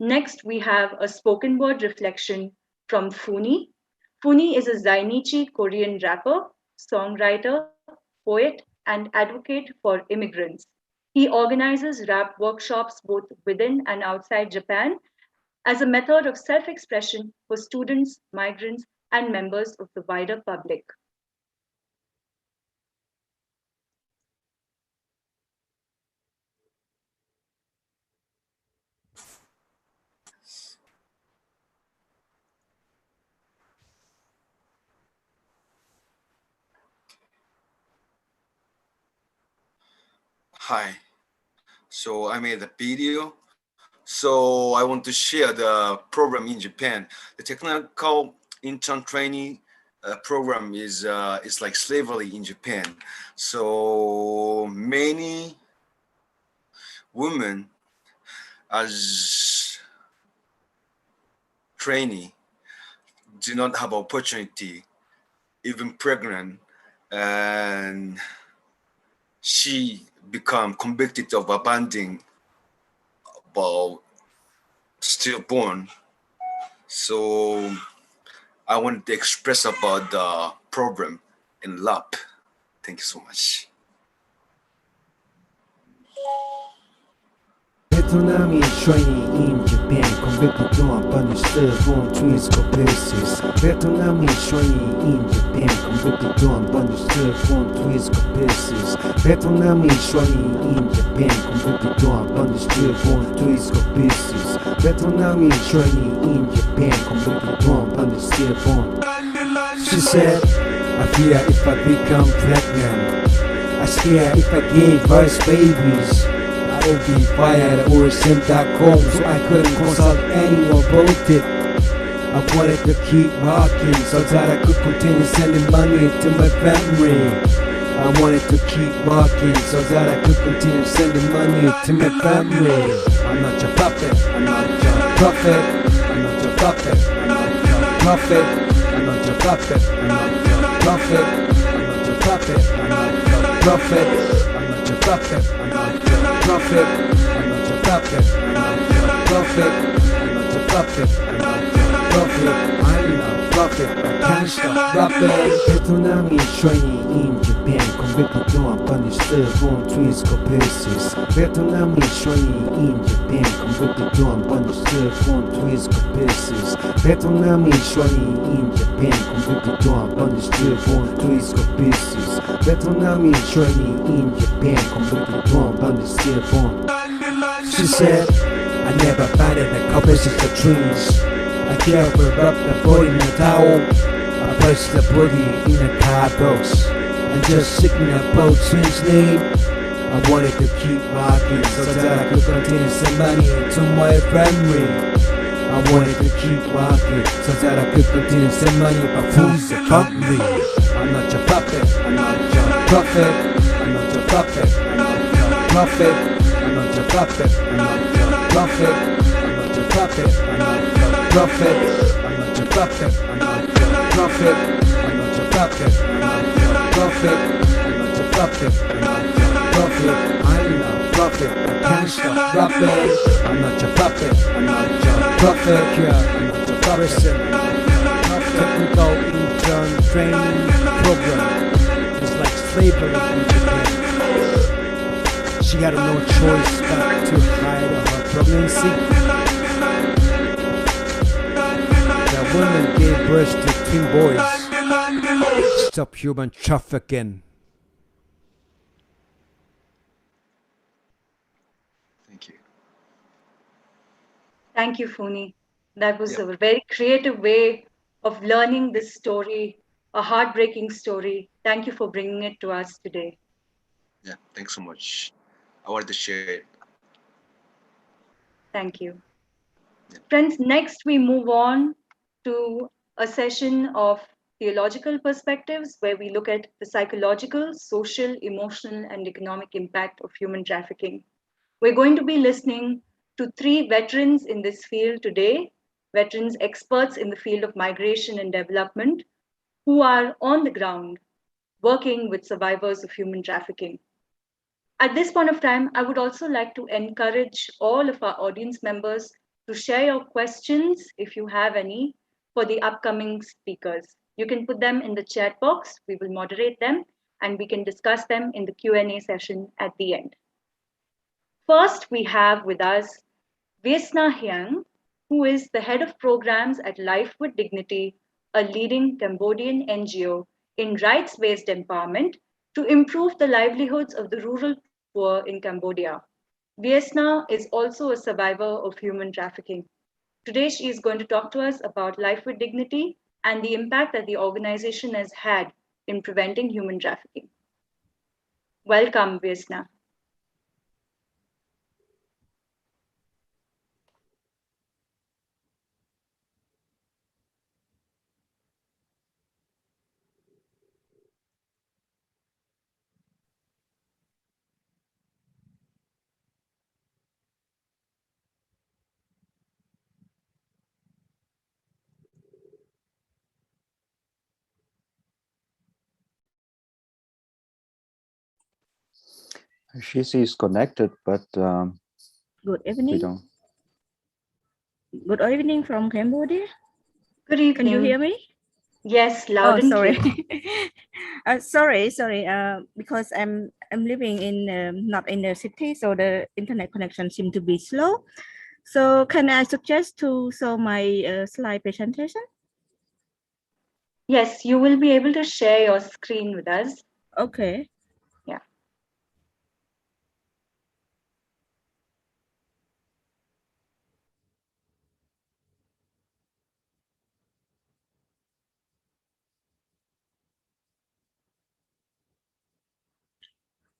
Next, we have a spoken word reflection from Funi. Funi is a Zainichi Korean rapper, songwriter, poet, and advocate for immigrants. He organizes rap workshops both within and outside Japan as a method of self-expression for students, migrants, and members of the wider public. Hi. So I made a video. So I want to share the program in Japan. The technical intern training program is it's like slavery in Japan. So many women as trainee do not have opportunity, even pregnant, and she become convicted of abandoning about stillborn. So I wanted to express about the problem in love. Thank you so much. Vietnam is training in Japan, convicted on understood born trees go pieces. Vietnam is training in Japan, convicted on understood born trees go pieces. Vietnam is training in Japan, convicted on understood born trees go pieces. Vietnam is training in Japan, convicted on understood born. She said, I fear if I become pregnant. I scare if I give birth babies. I will be fired or sent back home, so I couldn't consult anyone about it. I wanted to keep rocking so that I could continue sending money to my family. I wanted to keep rocking so that I could continue sending money to my family. I'm not your puppet, I'm not your prophet. I'm not your puppet, I'm not your prophet. I'm not your puppet, I'm not your prophet. I'm not your puppet, I'm not your prophet. I'm not your puppet, I'm not your prophet. I'm not your puppet, I'm not your prophet. I'm not your puppet, I'm not your prophet. I'm not a prophet, I can't stop rapping. Vietnam is training in Japan, convicted on understood born trees go pieces. Vietnam is training in Japan, convicted on understood born trees go pieces. Vietnam is training in Japan, convicted on understood born trees go pieces. Vietnam is training in Japan, convicted on understood born. She said, I never planted the copies of the trees. I carefully rubbed the body in a towel. I placed the body in a card box and just sitting a boat since name. I wanted to keep rocking so that I could continue some money to my family. I wanted to keep rocking so that I could continue some money for food's the company. I'm not your puppet, I'm not your prophet. I'm not your puppet, I'm not your prophet. I'm not your puppet, I'm not your prophet. I'm not your puppet, I'm not your prophet. I'm not your puppet, I'm not your prophet. I'm not your puppet, I'm not your prophet. I'm not your puppet, I'm not your prophet. I'm not a prophet, I can't stop rapping. I'm not your puppet, I'm not your prophet. I'm not your person, technical intern training program. It's like slavery in Japan. She had no choice but to hide her pregnancy. The woman gave birth to twin boys. Stop human trafficking. Thank you. Thank you, Funi. That was a very creative way of learning this story, a heartbreaking story. Thank you for bringing it to us today. Yeah, thanks so much. I wanted to share it. Thank you. Friends, next we move on to a session of theological perspectives where we look at the psychological, social, emotional, and economic impact of human trafficking. We're going to be listening to three veterans in this field today, veterans experts in the field of migration and development, who are on the ground working with survivors of human trafficking. At this point of time, I would also like to encourage all of our audience members to share your questions, if you have any, for the upcoming speakers. You can put them in the chat box, we will moderate them, and we can discuss them in the Q&A session at the end. First, we have with us Vesna Hyang, who is the head of programs at Life with Dignity, a leading Cambodian NGO in rights-based empowerment to improve the livelihoods of the rural poor in Cambodia. Vesna is also a survivor of human trafficking. Today, she is going to talk to us about Life with Dignity and the impact that the organization has had in preventing human trafficking. Welcome, Vesna. She is connected, but Good we evening. don't. Good evening from Cambodia. Good evening. Can you hear me? Yes, loud Oh, and sorry. clear. Sorry. Because I'm living in not in the city, so the internet connection seems to be slow. So can I suggest to show my slide presentation? Yes, you will be able to share your screen with us. Okay. Yeah.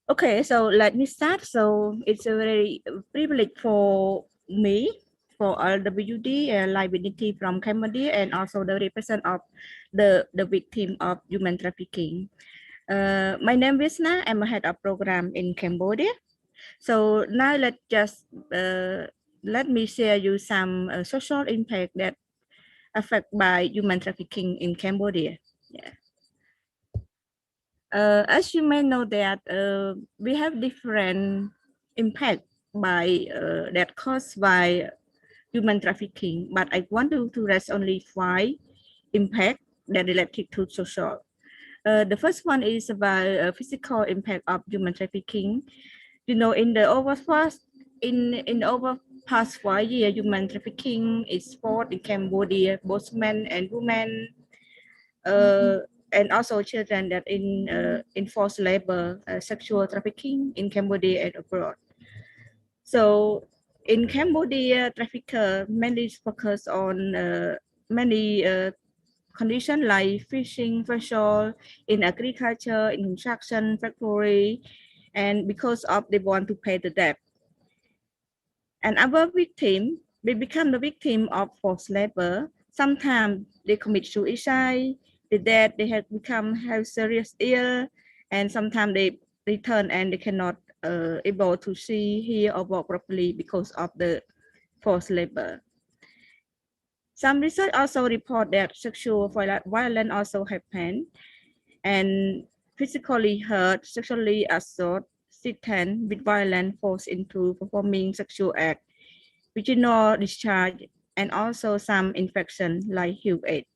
Okay, so let me start. So it's a very privilege for me, for LWD and liability from Cambodia, and also the represent of the victim of human trafficking. My name is Visna. I'm a head of program in Cambodia. So now let me share you some social impact that affect by human trafficking in Cambodia. Yeah. As you may know that we have different impact by that caused by human trafficking, but I want to raise only 5 impact that related to social. The first one is about physical impact of human trafficking. You know, in the over past 5 years, human trafficking is fought in Cambodia, both men and women, and also children that in forced labor, sexual trafficking in Cambodia and abroad. So in Cambodia, trafficker mainly focus on many conditions like fishing, vessel, in agriculture, in construction, factory, and because of they want to pay the debt. And our victim, they become the victim of forced labor. Sometimes they commit suicide, they have become have serious ill, and sometimes they return and they cannot able to see, hear, or walk properly because of the forced labor. Some research also report that sexual violence also happen, and physically hurt, sexually assault, threatened with violence, forced into performing sexual act, vaginal discharge, and also some infection like HIV/AIDS.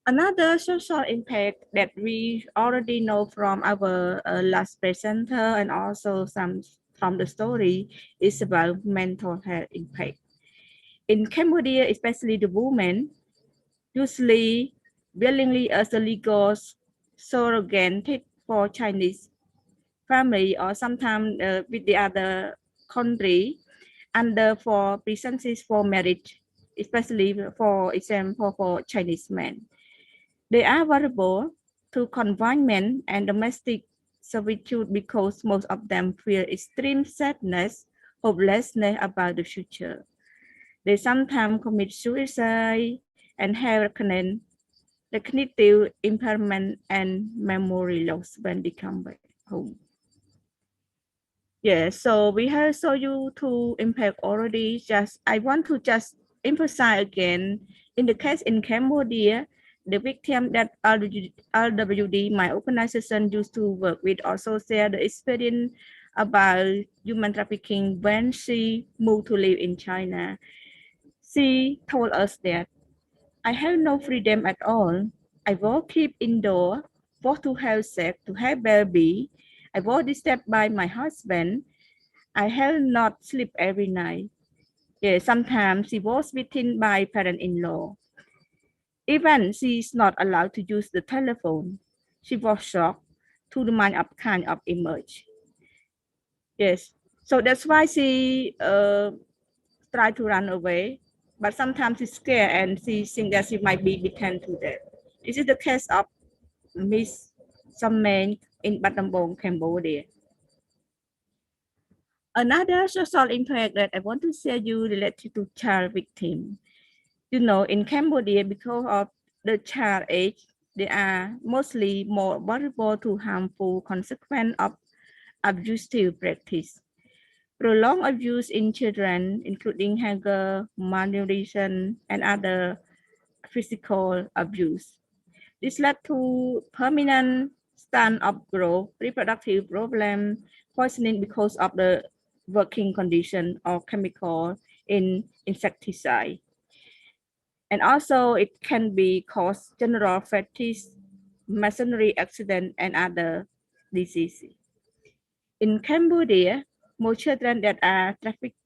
Another social impact that we already know from our last presenter and also some from the story is about mental health impact. In Cambodia, especially the women, usually willingly as a legal surrogate for Chinese family or sometimes with the other country under for presences for marriage, especially for example for Chinese men. They are vulnerable to confinement and domestic servitude because most of them feel extreme sadness, hopelessness about the future. They sometimes commit suicide and have cognitive impairment and memory loss when they come back home. Yeah, so we have shown you two impact already. I want to just emphasize again, in the case in Cambodia, the victim that LWD, my organization used to work with, also share the experience about human trafficking when she moved to live in China. She told us that I have no freedom at all. I will keep indoor, for to have sex, to have baby. I was disturbed by my husband. I have not sleep every night. Yeah, sometimes she was beaten by parent-in-law. Even she is not allowed to use the telephone. She was shocked to the mind of kind of image. Yes, so that's why she tried to run away, but sometimes she's scared and she thinks that she might be beaten to death. This is the case of Miss Samen in Battambong, Cambodia. Another social impact that I want to share you related to child victim. You know, in Cambodia, because of the child age, they are mostly more vulnerable to harmful consequence of abusive practice. Prolonged abuse in children, including hunger, malnutrition, and other physical abuse. This led to permanent stunt of growth, reproductive problem, poisoning because of the working condition or chemical in insecticide. And also it can be cause general fatigue, masonry accident, and other diseases. In Cambodia, most children that are trafficked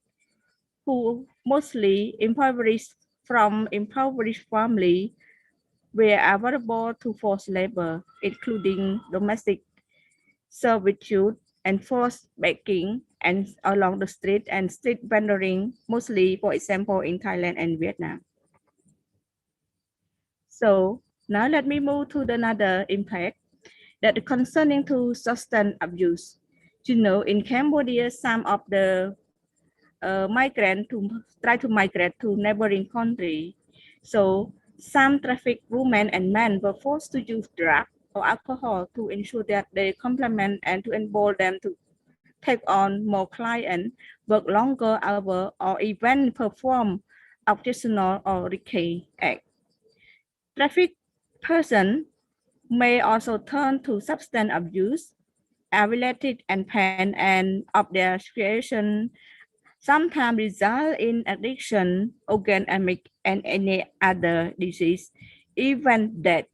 who mostly impoverished from impoverished family were available to forced labor, including domestic servitude and forced begging and along the street and street vendoring, mostly, for example, in Thailand and Vietnam. So now let me move to another impact that concerning to substance abuse. You know, in Cambodia, some of the migrant to try to migrate to neighboring country. So some trafficked women and men were forced to use drugs or alcohol to ensure that they complement and to enable them to take on more clients, work longer hours, or even perform occasional or recurring acts. Trafficked person may also turn to substance abuse, related and pain and of their situation sometimes result in addiction, organ and any other disease, even death.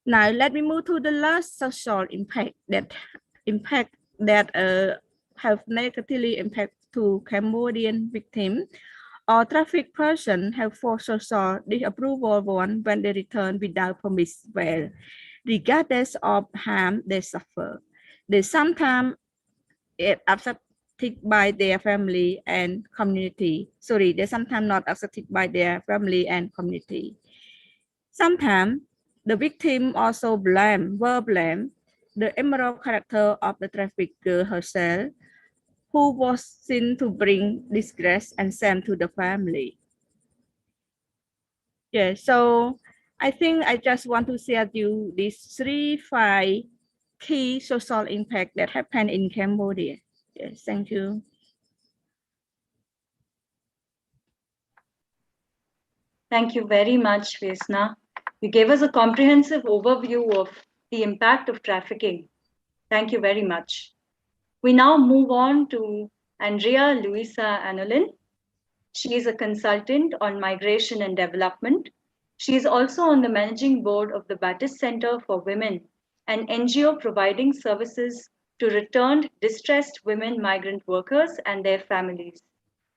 Now let me move to the last social impact that have negatively impact to Cambodian victims or trafficked person have forced social disapproval when they return without permission, well, regardless of harm they suffer. They sometimes accepted by their family and community. Sorry, they sometimes not accepted by their family and community. Sometimes the victim also will blame the immoral character of the trafficked girl herself, who was seen to bring disgrace and shame to the family. Yeah, so I think I just want to share you these 5 key social impact that happen in Cambodia. Yes, thank you. Thank you very much, Vesna. You gave us a comprehensive overview of the impact of trafficking. Thank you very much. We now move on to Andrea Luisa Anolin. She is a consultant on migration and development. She is also on the managing board of the Baptist Center for Women, an NGO providing services to returned distressed women migrant workers and their families.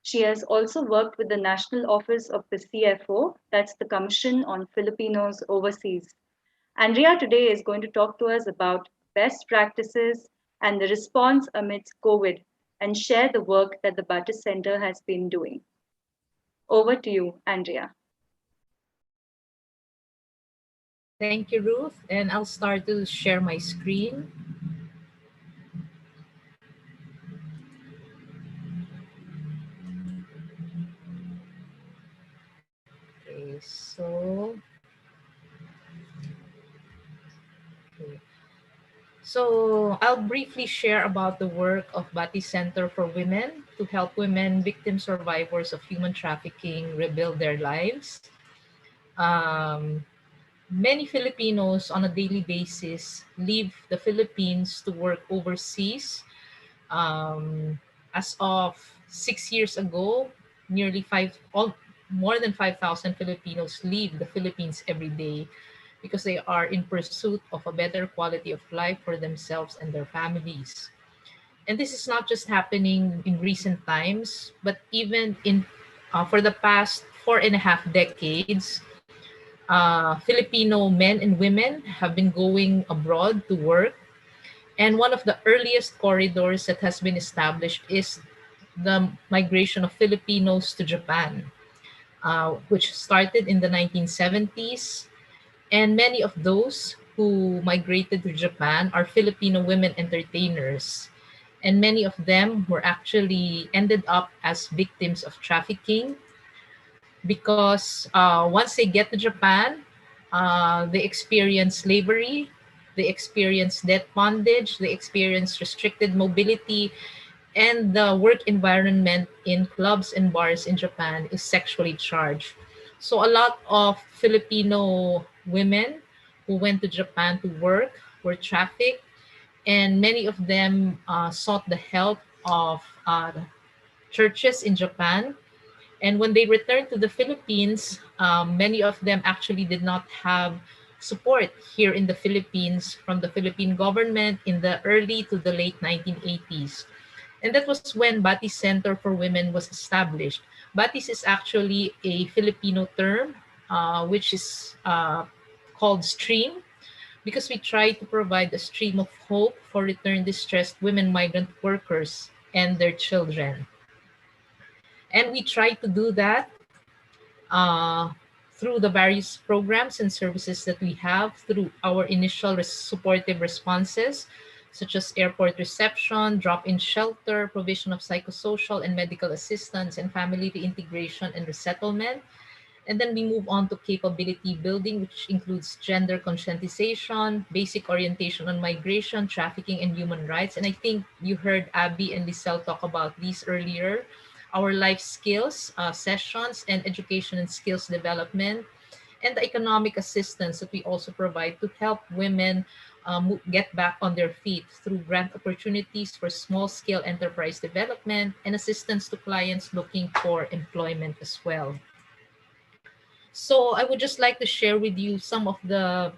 She has also worked with the National Office of the CFO, that's the Commission on Filipinos Overseas. Andrea today is going to talk to us about best practices and the response amidst COVID and share the work that the Baptist Center has been doing. Over to you, Andrea. Thank you, Ruth. And I'll start to share my screen. Okay, so I'll briefly share about the work of Baptist Center for Women to help women victim survivors of human trafficking rebuild their lives. Many Filipinos on a daily basis leave the Philippines to work overseas. As of 6 years ago, more than 5,000 Filipinos leave the Philippines every day because they are in pursuit of a better quality of life for themselves and their families. And this is not just happening in recent times, but even for the past 4.5 decades, Filipino men and women have been going abroad to work. And one of the earliest corridors that has been established is the migration of Filipinos to Japan, which started in the 1970s. And many of those who migrated to Japan are Filipino women entertainers. And many of them were actually ended up as victims of trafficking because once they get to Japan, they experience slavery, they experience debt bondage, they experience restricted mobility, and the work environment in clubs and bars in Japan is sexually charged. So a lot of Filipino women who went to Japan to work were trafficked, and many of them sought the help of churches in Japan. And when they returned to the Philippines, many of them actually did not have support here in the Philippines from the Philippine government in the early to the late 1980s. And that was when Batis Center for Women was established. Batis is actually a Filipino term, which is called stream, because we try to provide a stream of hope for return distressed women migrant workers and their children. And we try to do that uh, through the various programs and services that we have through our initial supportive responses, such as airport reception, drop-in shelter, provision of psychosocial and medical assistance, and family reintegration and resettlement. And then we move on to capability building, which includes gender conscientization, basic orientation on migration, trafficking, and human rights. And I think you heard Abby and Lisel talk about these earlier. Our life skills sessions and education and skills development, and the economic assistance that we also provide to help women get back on their feet through grant opportunities for small-scale enterprise development and assistance to clients looking for employment as well. So I would just like to share with you some of the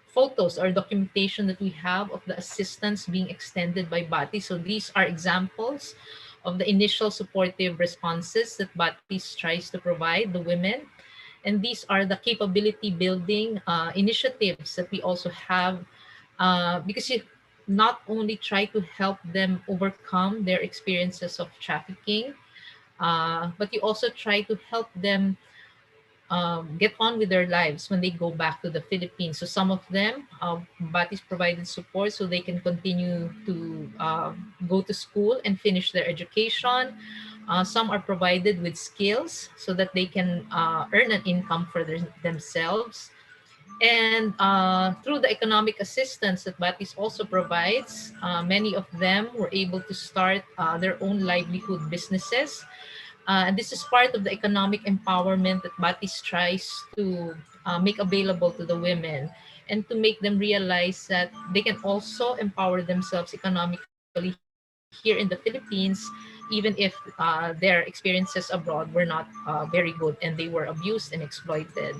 photos or documentation that we have of the assistance being extended by Batis. So these are examples of the initial supportive responses that Batis tries to provide the women. And these are the capability building initiatives that we also have, because you not only try to help them overcome their experiences of trafficking, but you also try to help them get on with their lives when they go back to the Philippines. So some of them, Batis provided support so they can continue to go to school and finish their education. Some are provided with skills so that they can earn an income for themselves. And through the economic assistance that Batis also provides, many of them were able to start their own livelihood businesses. And this is part of the economic empowerment that Batis tries to make available to the women, and to make them realize that they can also empower themselves economically here in the Philippines, even if their experiences abroad were not very good and they were abused and exploited.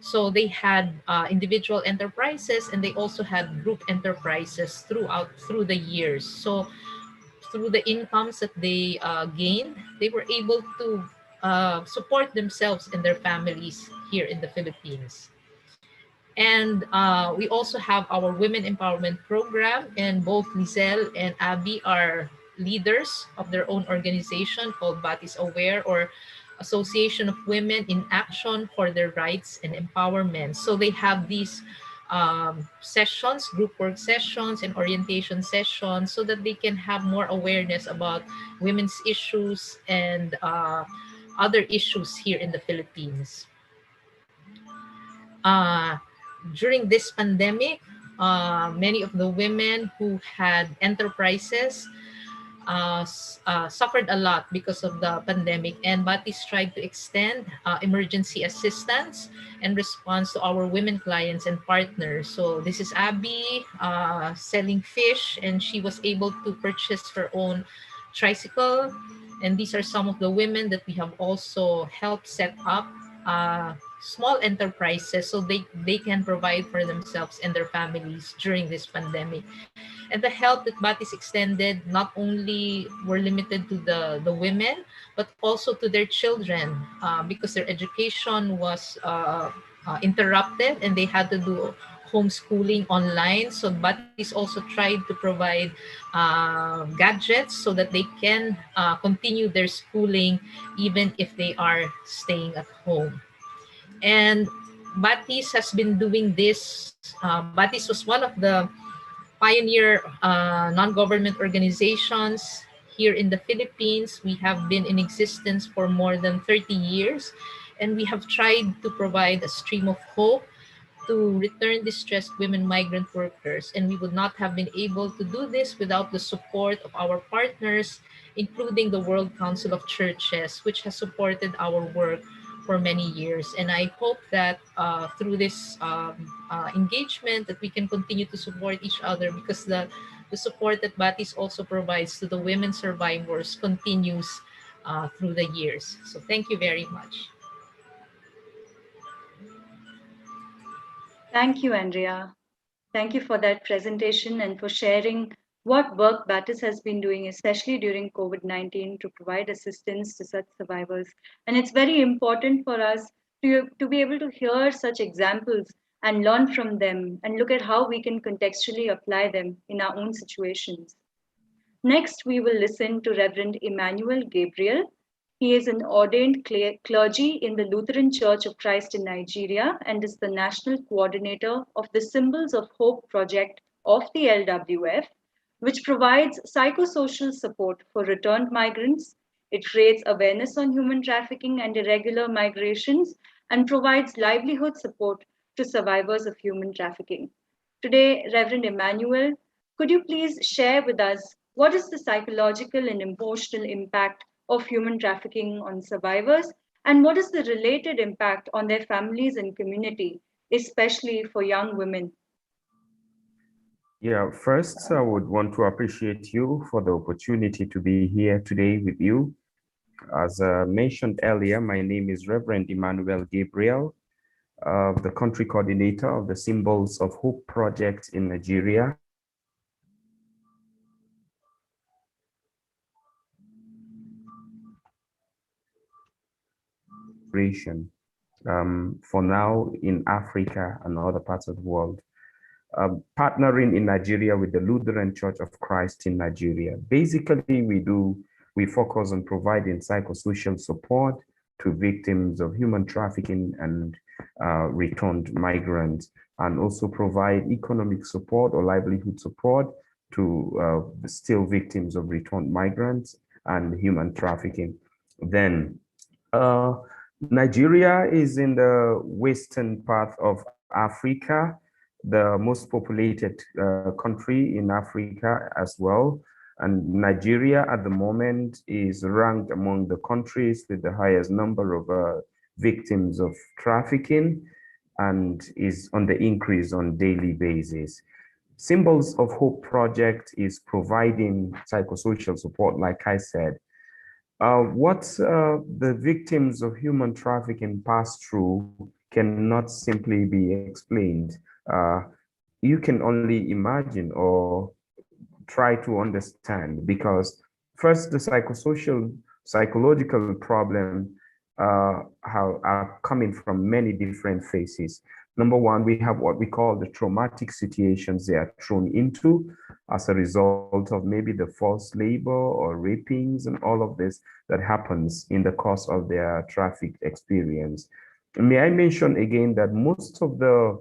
So they had individual enterprises, and they also had group enterprises through the years. So through the incomes that they gained, they were able to support themselves and their families here in the Philippines. And we also have our Women Empowerment Program, and both Lizelle and Abby are leaders of their own organization called Batis Aware, or Association of Women in Action for Their Rights and Empowerment. So they have these sessions, group work sessions, and orientation sessions, so that they can have more awareness about women's issues and other issues here in the Philippines. During this pandemic, many of the women who had enterprises suffered a lot because of the pandemic, and Batis tried to extend emergency assistance and response to our women clients and partners. So this is Abby selling fish, and she was able to purchase her own tricycle. And these are some of the women that we have also helped set up small enterprises so they can provide for themselves and their families during this pandemic. And the help that Batis extended not only were limited to the women, but also to their children, because their education was interrupted and they had to do homeschooling online. So Batis also tried to provide gadgets so that they can continue their schooling even if they are staying at home. And Batis has been doing this. Batis was one of the pioneer non-government organizations here in the Philippines. We have been in existence for more than 30 years, and we have tried to provide a stream of hope to return distressed women migrant workers. And we would not have been able to do this without the support of our partners, including the World Council of Churches, which has supported our work for many years. And I hope that through this engagement that we can continue to support each other, because the support that Batis also provides to the women survivors continues through the years. So thank you very much. Thank you, Andrea. Thank you for that presentation and for sharing what work Battis has been doing, especially during COVID-19, to provide assistance to such survivors. And it's very important for us to be able to hear such examples and learn from them and look at how we can contextually apply them in our own situations. Next, we will listen to Reverend Emmanuel Gabriel. He is an ordained clergy in the Lutheran Church of Christ in Nigeria and is the national coordinator of the Symbols of Hope project of the LWF, which provides psychosocial support for returned migrants. It creates awareness on human trafficking and irregular migrations and provides livelihood support to survivors of human trafficking. Today, Reverend Emmanuel, could you please share with us what is the psychological and emotional impact of human trafficking on survivors, and what is the related impact on their families and community, especially for young women? Yeah, first, I would want to appreciate you for the opportunity to be here today with you. As mentioned earlier, my name is Reverend Emmanuel Gabriel, the country coordinator of the Symbols of Hope project in Nigeria. For now in Africa and other parts of the world, partnering in Nigeria with the Lutheran Church of Christ in Nigeria. Basically, we focus on providing psychosocial support to victims of human trafficking and returned migrants, and also provide economic support or livelihood support to still victims of returned migrants and human trafficking. Then Nigeria is in the western part of Africa, the most populated country in Africa as well. And Nigeria at the moment is ranked among the countries with the highest number of victims of trafficking and is on the increase on daily basis. Symbols of Hope project is providing psychosocial support, like I said. What the victims of human trafficking pass through cannot simply be explained. You can only imagine or try to understand, because first, the psychological problem are coming from many different phases. Number one, we have what we call the traumatic situations they are thrown into as a result of maybe the forced labor or rapings and all of this that happens in the course of their traffic experience. May I mention again that most of the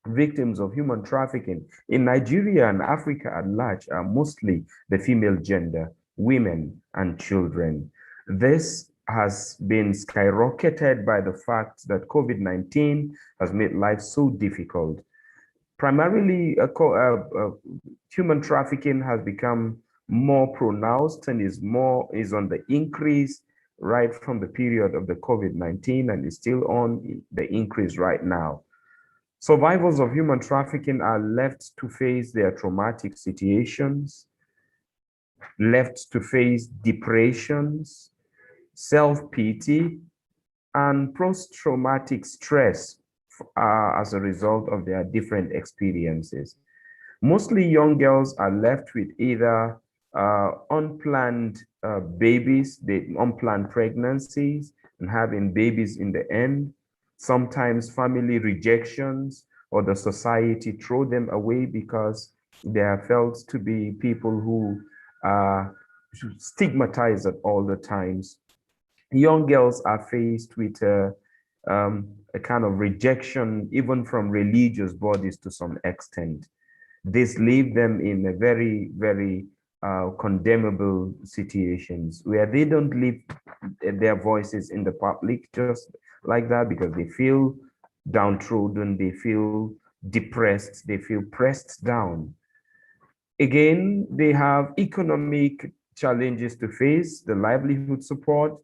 victims of human trafficking in Nigeria and Africa at large are mostly the female gender, women and children. This has been skyrocketed by the fact that COVID-19 has made life so difficult. Primarily, human trafficking has become more pronounced and is on the increase right from the period of the COVID-19 and is still on the increase right now. Survivors of human trafficking are left to face their traumatic situations, left to face depressions, self-pity, and post-traumatic stress as a result of their different experiences. Mostly young girls are left with either unplanned babies, unplanned pregnancies, and having babies in the end. Sometimes family rejections, or the society throw them away because they are felt to be people who are stigmatized at all the times. Young girls are faced with a kind of rejection, even from religious bodies to some extent. This leaves them in a very, very condemnable situations where they don't leave their voices in the public just like that, because they feel downtrodden, they feel depressed, they feel pressed down. Again, they have economic challenges to face, the livelihood support.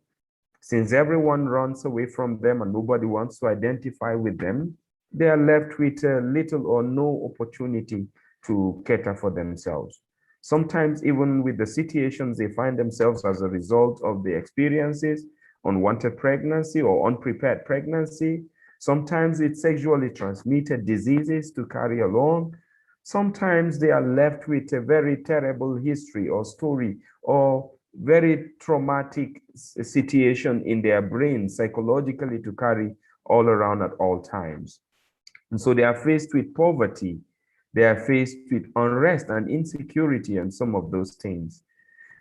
Since everyone runs away from them and nobody wants to identify with them, they are left with little or no opportunity to cater for themselves. Sometimes even with the situations they find themselves as a result of the experiences, unwanted pregnancy or unprepared pregnancy. Sometimes it's sexually transmitted diseases to carry along. Sometimes they are left with a very terrible history or story or very traumatic situation in their brain psychologically to carry all around at all times. And so they are faced with poverty, they are faced with unrest and insecurity and some of those things.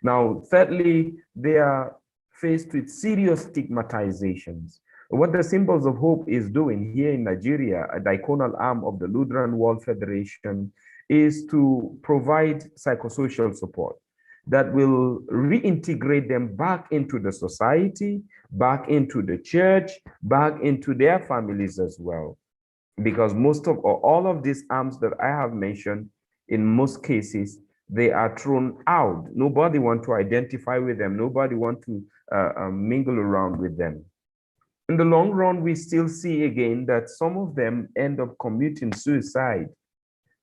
Now, thirdly, they are faced with serious stigmatizations. What the Symbols of Hope is doing here in Nigeria, a diaconal arm of the Lutheran World Federation, is to provide psychosocial support that will reintegrate them back into the society, back into the church, back into their families as well. Because most of or all of these arms that I have mentioned, in most cases, they are thrown out. Nobody wants to identify with them. Nobody wants to mingle around with them. In the long run, we still see again that some of them end up committing suicide.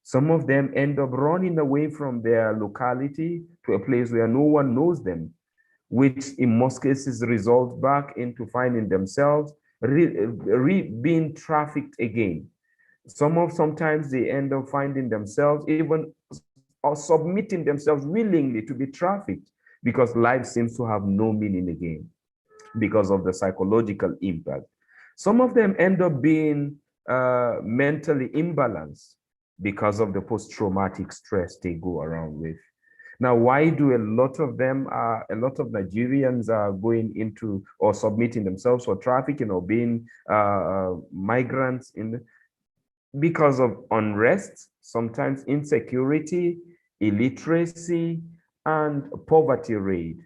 Some of them end up running away from their locality to a place where no one knows them, which in most cases results back into finding themselves being trafficked again. Sometimes they end up finding themselves even or submitting themselves willingly to be trafficked because life seems to have no meaning again because of the psychological impact. Some of them end up being mentally imbalanced because of the post-traumatic stress they go around with. Now, why do a lot of Nigerians are going into or submitting themselves for trafficking or being migrants because of unrest, sometimes insecurity, illiteracy, and poverty rate,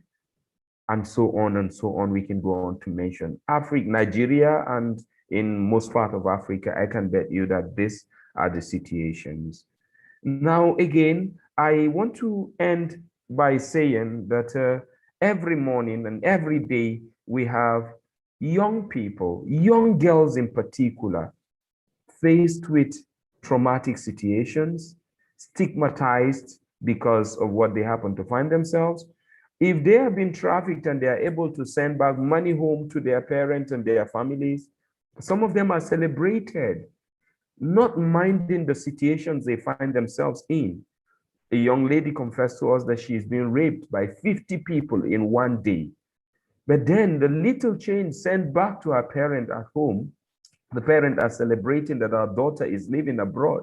and so on and so on. We can go on to mention Africa, Nigeria, and in most part of Africa, I can bet you that these are the situations. Now, again, I want to end by saying that every morning and every day we have young people, young girls in particular, faced with traumatic situations, stigmatized because of what they happen to find themselves. If they have been trafficked and they are able to send back money home to their parents and their families, some of them are celebrated, not minding the situations they find themselves in. A young lady confessed to us that she's been raped by 50 people in one day. But then the little change sent back to her parent at home, the parent are celebrating that our daughter is living abroad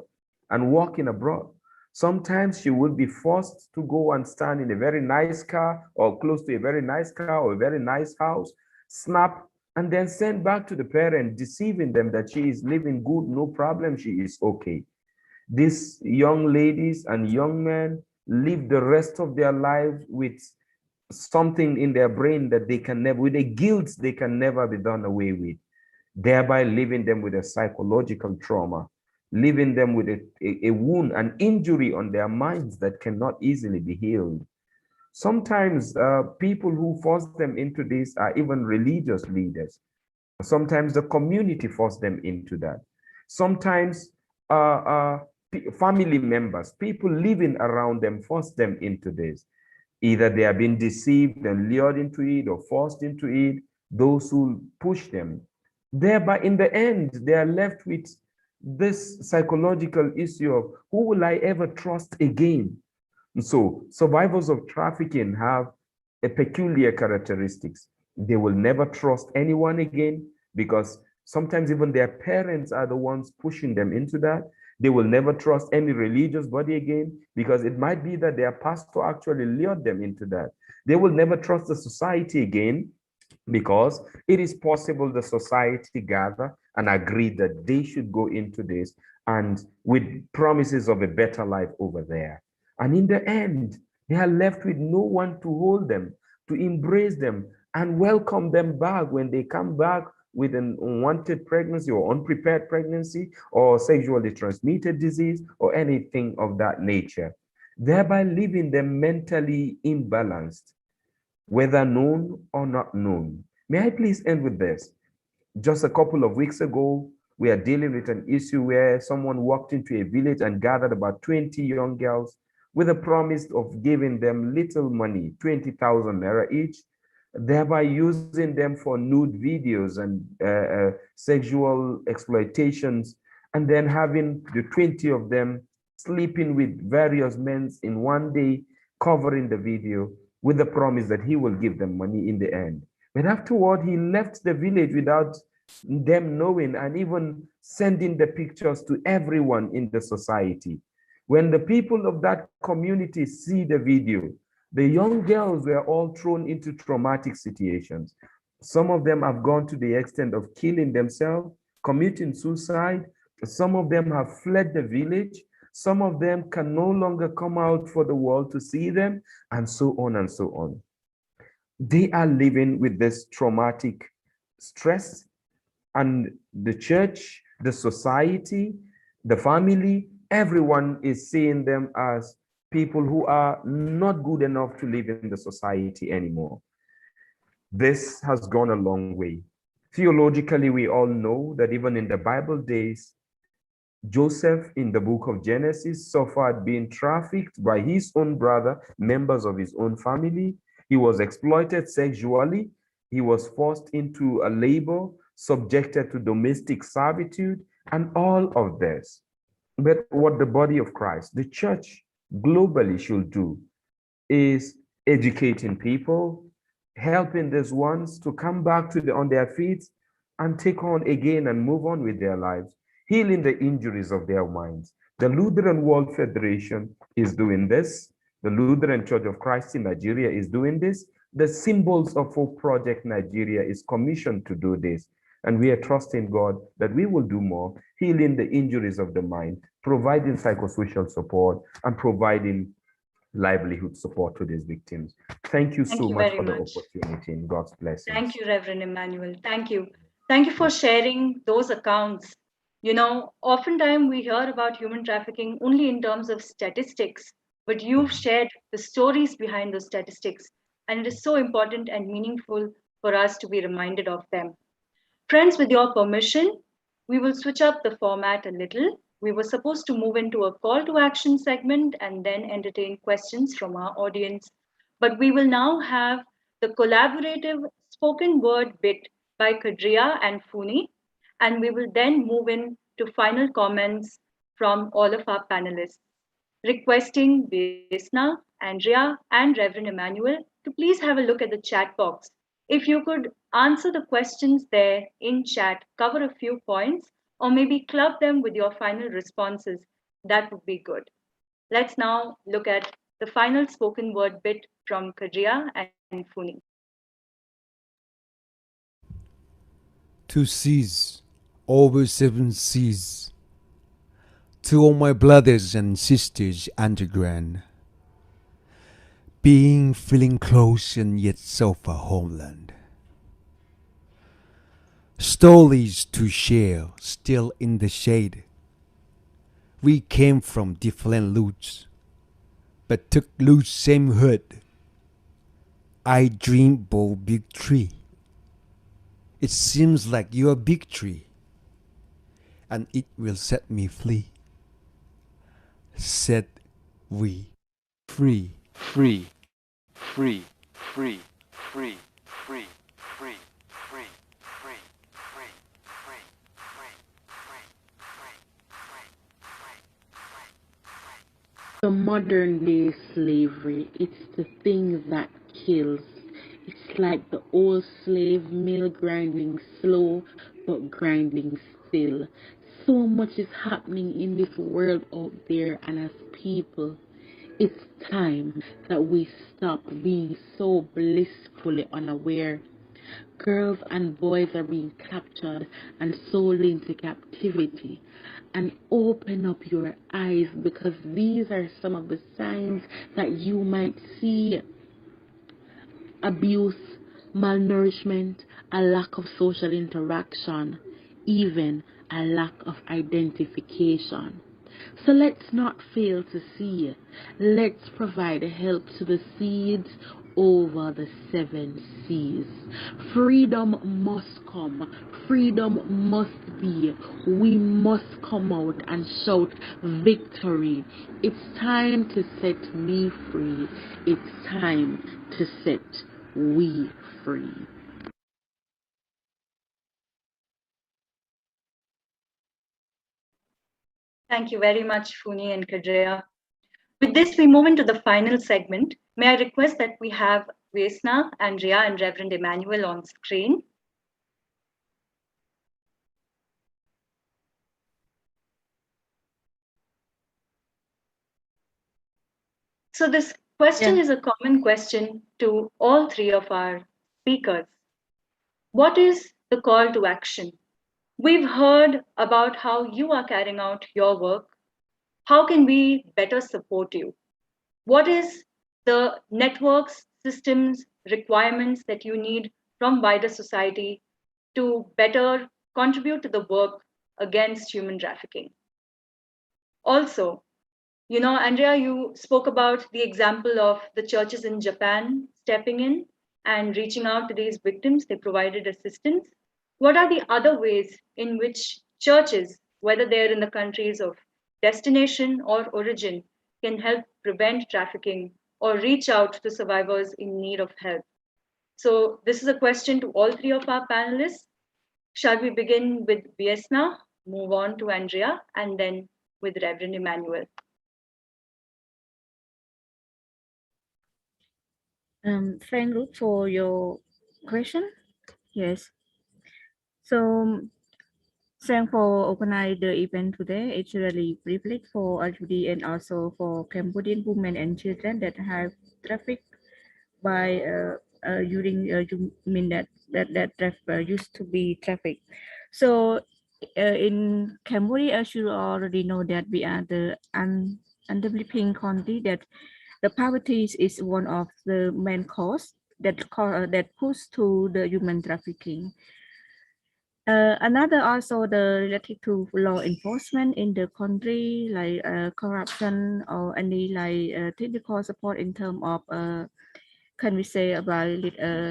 and working abroad. Sometimes she would be forced to go and stand in a very nice car or close to a very nice car or a very nice house, snap, and then send back to the parent, deceiving them that she is living good, no problem, she is okay. These young ladies and young men live the rest of their lives with something in their brain that they can never, with a guilt they can never be done away with, thereby leaving them with a psychological trauma, leaving them with a wound, an injury on their minds that cannot easily be healed. Sometimes people who force them into this are even religious leaders. Sometimes the community force them into that. Sometimes family members, people living around them force them into this. Either they are being deceived and lured into it or forced into it, those who push them. Thereby, in the end, they are left with this psychological issue of who will I ever trust again? And so survivors of trafficking have a peculiar characteristics. They will never trust anyone again because sometimes even their parents are the ones pushing them into that. They will never trust any religious body again because it might be that their pastor actually lured them into that. They will never trust the society again because it is possible the society gather and agree that they should go into this and with promises of a better life over there. And in the end, they are left with no one to hold them, to embrace them and welcome them back when they come back with an unwanted pregnancy or unprepared pregnancy or sexually transmitted disease or anything of that nature, thereby leaving them mentally imbalanced, whether known or not known. May I please end with this? Just a couple of weeks ago, we are dealing with an issue where someone walked into a village and gathered about 20 young girls with a promise of giving them little money, 20,000 naira each, thereby using them for nude videos and sexual exploitations, and then having the 20 of them sleeping with various men in one day, covering the video with the promise that he will give them money in the end. But afterward, he left the village without them knowing, and even sending the pictures to everyone in the society. When the people of that community see the video, the young girls were all thrown into traumatic situations. Some of them have gone to the extent of killing themselves, committing suicide. Some of them have fled the village. Some of them can no longer come out for the world to see them, and so on and so on. They are living with this traumatic stress, and the church, the society, the family, everyone is seeing them as people who are not good enough to live in the society anymore. This has gone a long way. Theologically, we all know that even in the Bible days, Joseph in the book of Genesis suffered being trafficked by his own brother, members of his own family. He was exploited sexually. He was forced into a labor, subjected to domestic servitude, and all of this. But what the body of Christ, the church globally should do is educating people, helping these ones to come back on their feet and take on again and move on with their lives, healing the injuries of their minds. The Lutheran World Federation is doing this. The Lutheran Church of Christ in Nigeria is doing this. The Symbols of Hope Project Nigeria is commissioned to do this. And we are trusting God that we will do more, healing the injuries of the mind, providing psychosocial support, and providing livelihood support to these victims. Thank you so much for the opportunity, and God's blessings. Thank you, Reverend Emmanuel. Thank you. Thank you for sharing those accounts. You know, oftentimes we hear about human trafficking only in terms of statistics, but you've shared the stories behind those statistics, and it is so important and meaningful for us to be reminded of them. Friends, with your permission, we will switch up the format a little. We were supposed to move into a call to action segment and then entertain questions from our audience. But we will now have the collaborative spoken word bit by Kadria and Funi, and we will then move in to final comments from all of our panelists. Requesting Vesna, Andrea, and Reverend Emmanuel to please have a look at the chat box. If you could answer the questions there in chat, cover a few points, or maybe club them with your final responses, that would be good. Let's now look at the final spoken word bit from Kadria and Funi. Two seas, over 7 seas, to all my brothers and sisters underground, being feeling close and yet so far homeland. Stories to share still in the shade. We came from different roots, but took loose same hood. I dream bold big tree. It seems like you're a big tree, and it will set me free. Set we free, free, free, free, free, free, free, free, free, free, free, The modern day slavery, it's the thing that kills. It's like the old slave mill grinding slow, but grinding still. So much is happening in this world out there, and as people, it's time that we stop being so blissfully unaware. Girls and boys are being captured and sold into captivity. And open up your eyes, because these are some of the signs that you might see: abuse, malnourishment, a lack of social interaction, even a lack of identification. So let's not fail to see. Let's provide help to the seeds over the 7 seas. Freedom must come. Freedom must be. We must come out and shout victory. It's time to set me free. It's time to set we free. Thank you very much, Funi and Kadrea. With this, we move into the final segment. May I request that we have Vesna, Andrea, and Reverend Emmanuel on screen. So this question is a common question to all three of our speakers. What is the call to action? We've heard about how you are carrying out your work. How can we better support you? What is the networks, systems, requirements that you need from wider society to better contribute to the work against human trafficking? Also, Andrea, you spoke about the example of the churches in Japan stepping in and reaching out to these victims. They provided assistance. What are the other ways in which churches, whether they're in the countries of destination or origin, can help prevent trafficking or reach out to survivors in need of help? So this is a question to all three of our panelists. Shall we begin with Viesna, move on to Andrea, and then with Reverend Emmanuel? Thank you for your question. Yes. So thanks for organizing the event today. It's really privilege for LGBT and also for Cambodian women and children that have trafficked by using you mean that used to be trafficked. So in Cambodia, as you already know, that we are the undeveloping country, that the poverty is one of the main cause that push to the human trafficking. Another also the related to law enforcement in the country, like corruption or any like technical support in terms of can we say about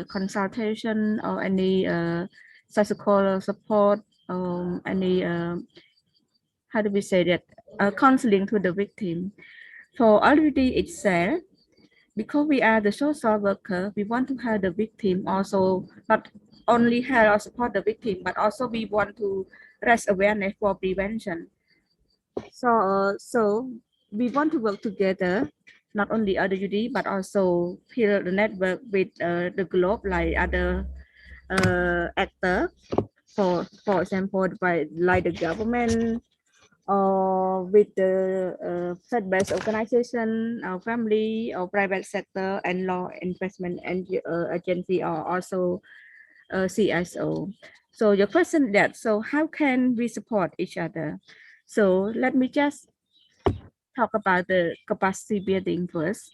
consultation or any psychological support, any how do we say that counseling to the victim. For LGBT itself, because we are the social worker, we want to help the victim also, not only help or support the victim, but also we want to raise awareness for prevention. So we want to work together, not only LGBT, but also build the network with the globe, like other actors. For example, like the government, or with the faith-based organization, family or private sector, and law enforcement agency, or also CSO. So your question that, so how can we support each other? So let me just talk about the capacity building first.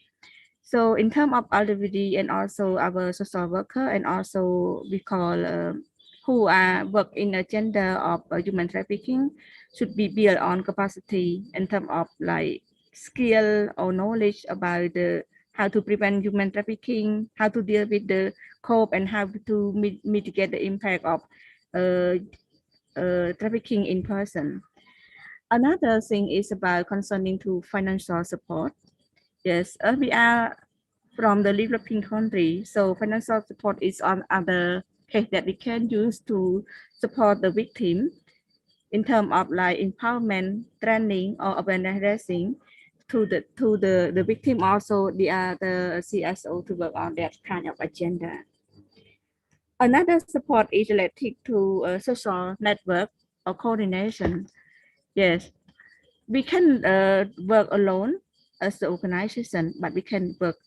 So in terms of LGBT and also our social worker, and also we call who are work in a gender of human trafficking, should be built on capacity in terms of like skill or knowledge about the how to prevent human trafficking, how to deal with the cope, and how to mitigate the impact of trafficking in person. Another thing is about concerning to financial support. Yes, we are from the developing country, so financial support is on other case that we can use to support the victim in terms of like empowerment, training, or awareness raising to the victim. Also, the CSO to work on that kind of agenda. Another support is related to social network or coordination. Yes, we can work alone as the organization, but we can work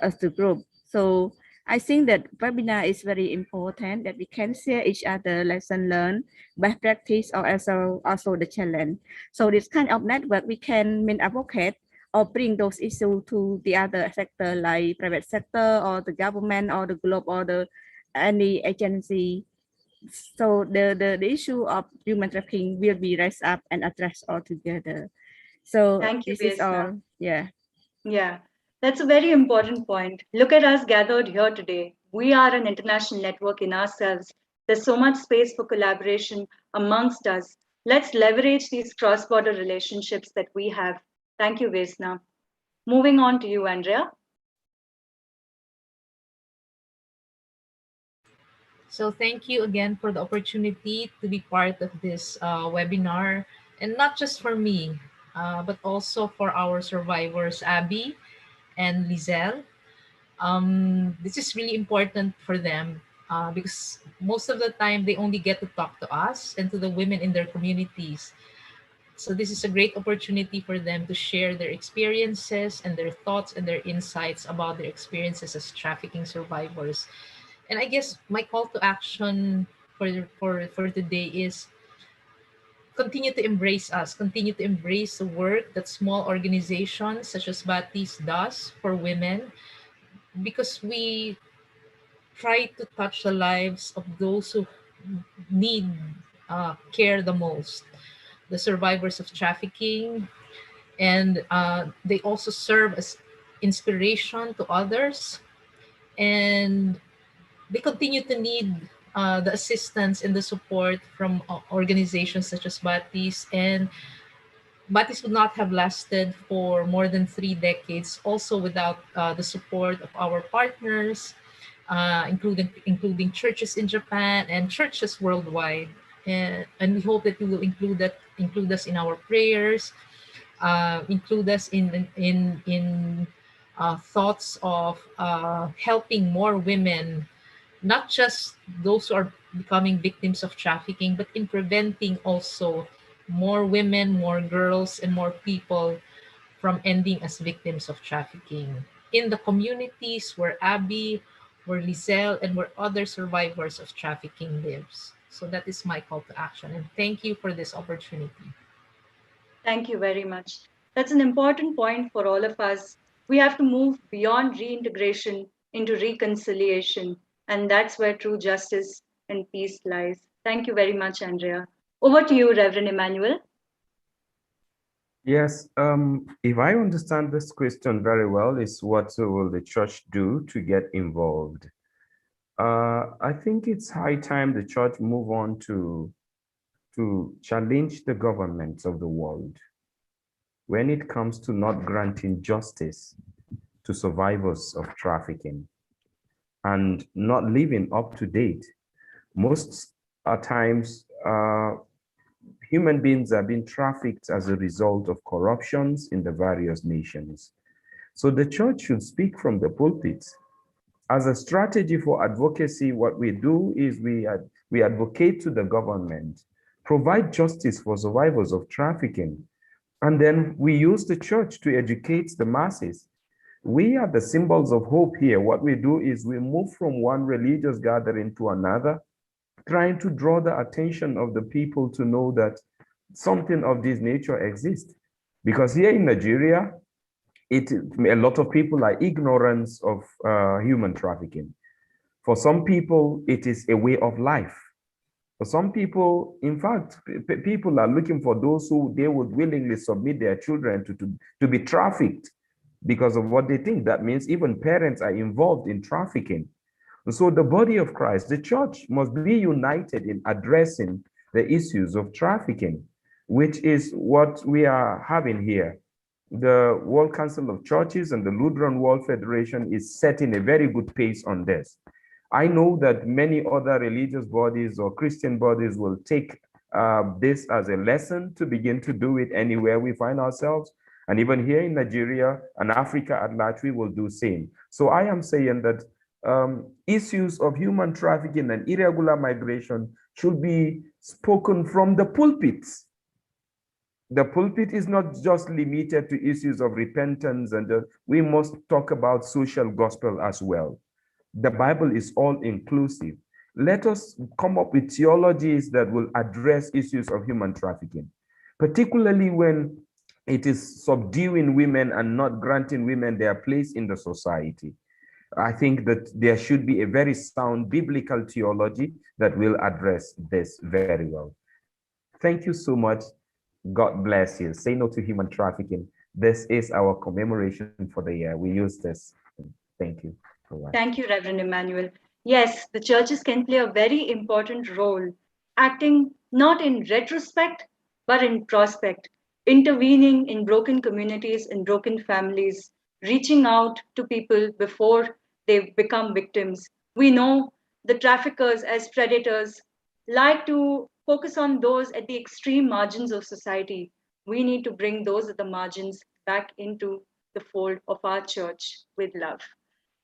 as the group. So I think that webinar is very important, that we can share each other lesson learned, best practice, or also the challenge. So this kind of network, we can advocate or bring those issues to the other sector, like private sector or the government or the globe or the any agency. So the issue of human trafficking will be raised up and addressed all together. So thank you, this is all. Yeah. Yeah. That's a very important point. Look at us gathered here today. We are an international network in ourselves. There's so much space for collaboration amongst us. Let's leverage these cross-border relationships that we have. Thank you, Vesna. Moving on to you, Andrea. So thank you again for the opportunity to be part of this webinar, and not just for me, but also for our survivors, Abby and Lizelle. This is really important for them because most of the time they only get to talk to us and to the women in their communities. So this is a great opportunity for them to share their experiences and their thoughts and their insights about their experiences as trafficking survivors. And I guess my call to action for today is continue to embrace us, continue to embrace the work that small organizations such as Batis does for women, because we try to touch the lives of those who need care the most, the survivors of trafficking, and they also serve as inspiration to others, and they continue to need the assistance and the support from organizations such as Batis. And Batis would not have lasted for more than 3 decades also without the support of our partners, including churches in Japan and churches worldwide. And we hope that you will include us in our prayers, include us in thoughts of helping more women, not just those who are becoming victims of trafficking, but in preventing also more women, more girls, and more people from ending as victims of trafficking in the communities where Abby, where Lizelle, and where other survivors of trafficking lives. So that is my call to action. And thank you for this opportunity. Thank you very much. That's an important point for all of us. We have to move beyond reintegration into reconciliation, and that's where true justice and peace lies. Thank you very much, Andrea. Over to you, Reverend Emmanuel. Yes, if I understand this question very well, is what will the church do to get involved? I think it's high time the church move on to challenge the governments of the world when it comes to not granting justice to survivors of trafficking and not living up to date. Most times, human beings are being trafficked as a result of corruptions in the various nations. So the church should speak from the pulpits. As a strategy for advocacy, what we do is we advocate to the government, provide justice for survivors of trafficking, and then we use the church to educate the masses. We are the symbols of hope here. What we do is we move from one religious gathering to another, trying to draw the attention of the people to know that something of this nature exists. Because here in Nigeria, a lot of people are ignorant of human trafficking. For some people, it is a way of life. For some people, in fact, people are looking for those who they would willingly submit their children to be trafficked because of what they think. That means even parents are involved in trafficking. And so the body of Christ, the church, must be united in addressing the issues of trafficking, which is what we are having here. The World Council of Churches and the Lutheran World Federation is setting a very good pace on this. I know that many other religious bodies or Christian bodies will take this as a lesson to begin to do it anywhere we find ourselves. And even here in Nigeria and Africa at large, we will do the same. So I am saying that issues of human trafficking and irregular migration should be spoken from the pulpits. The pulpit is not just limited to issues of repentance, and we must talk about social gospel as well. The Bible is all inclusive. Let us come up with theologies that will address issues of human trafficking, particularly when it is subduing women and not granting women their place in the society. I think that there should be a very sound biblical theology that will address this very well. Thank you so much. God bless you. Say no to human trafficking. this is our commemoration for the year. We use this. Thank you. Thank you, Reverend Emmanuel. Yes, the churches can play a very important role, acting not in retrospect, but in prospect, intervening in broken communities and broken families, reaching out to people before they become victims. We know the traffickers as predators like to focus on those at the extreme margins of society. We need to bring those at the margins back into the fold of our church with love.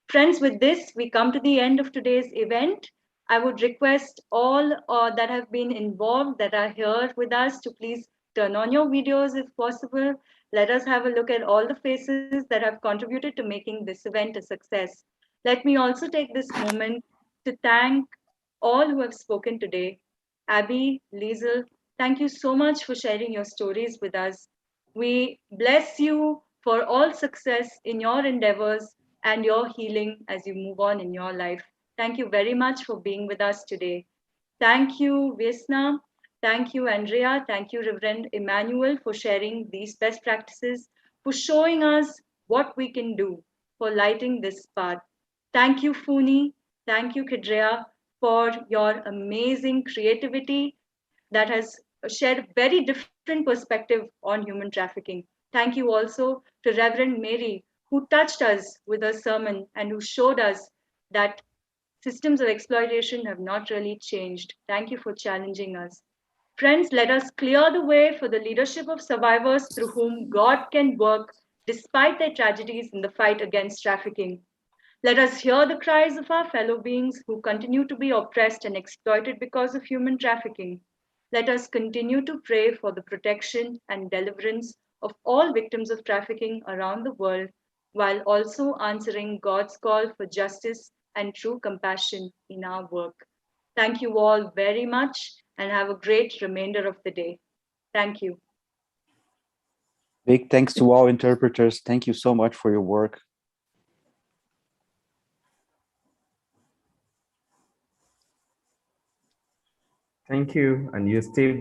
Friends, with this, we come to the end of today's event. I would request all that have been involved, that are here with us, to please turn on your videos if possible. Let us have a look at all the faces that have contributed to making this event a success. Let me also take this moment to thank all who have spoken today. Abby, Liesel, thank you so much for sharing your stories with us. We bless you for all success in your endeavors and your healing as you move on in your life. Thank you very much for being with us today. Thank you, Vesna. Thank you, Andrea. Thank you, Reverend Emmanuel, for sharing these best practices, for showing us what we can do for lighting this path. Thank you, Funi. Thank you, Kedrea, for your amazing creativity that has shared very different perspective on human trafficking. Thank you also to Reverend Mary, who touched us with her sermon and who showed us that systems of exploitation have not really changed. Thank you for challenging us. Friends, let us clear the way for the leadership of survivors through whom God can work despite their tragedies in the fight against trafficking. Let us hear the cries of our fellow beings who continue to be oppressed and exploited because of human trafficking. Let us continue to pray for the protection and deliverance of all victims of trafficking around the world, while also answering God's call for justice and true compassion in our work. Thank you all very much and have a great remainder of the day. Thank you. Big thanks to all interpreters. Thank you so much for your work. Thank you. And you still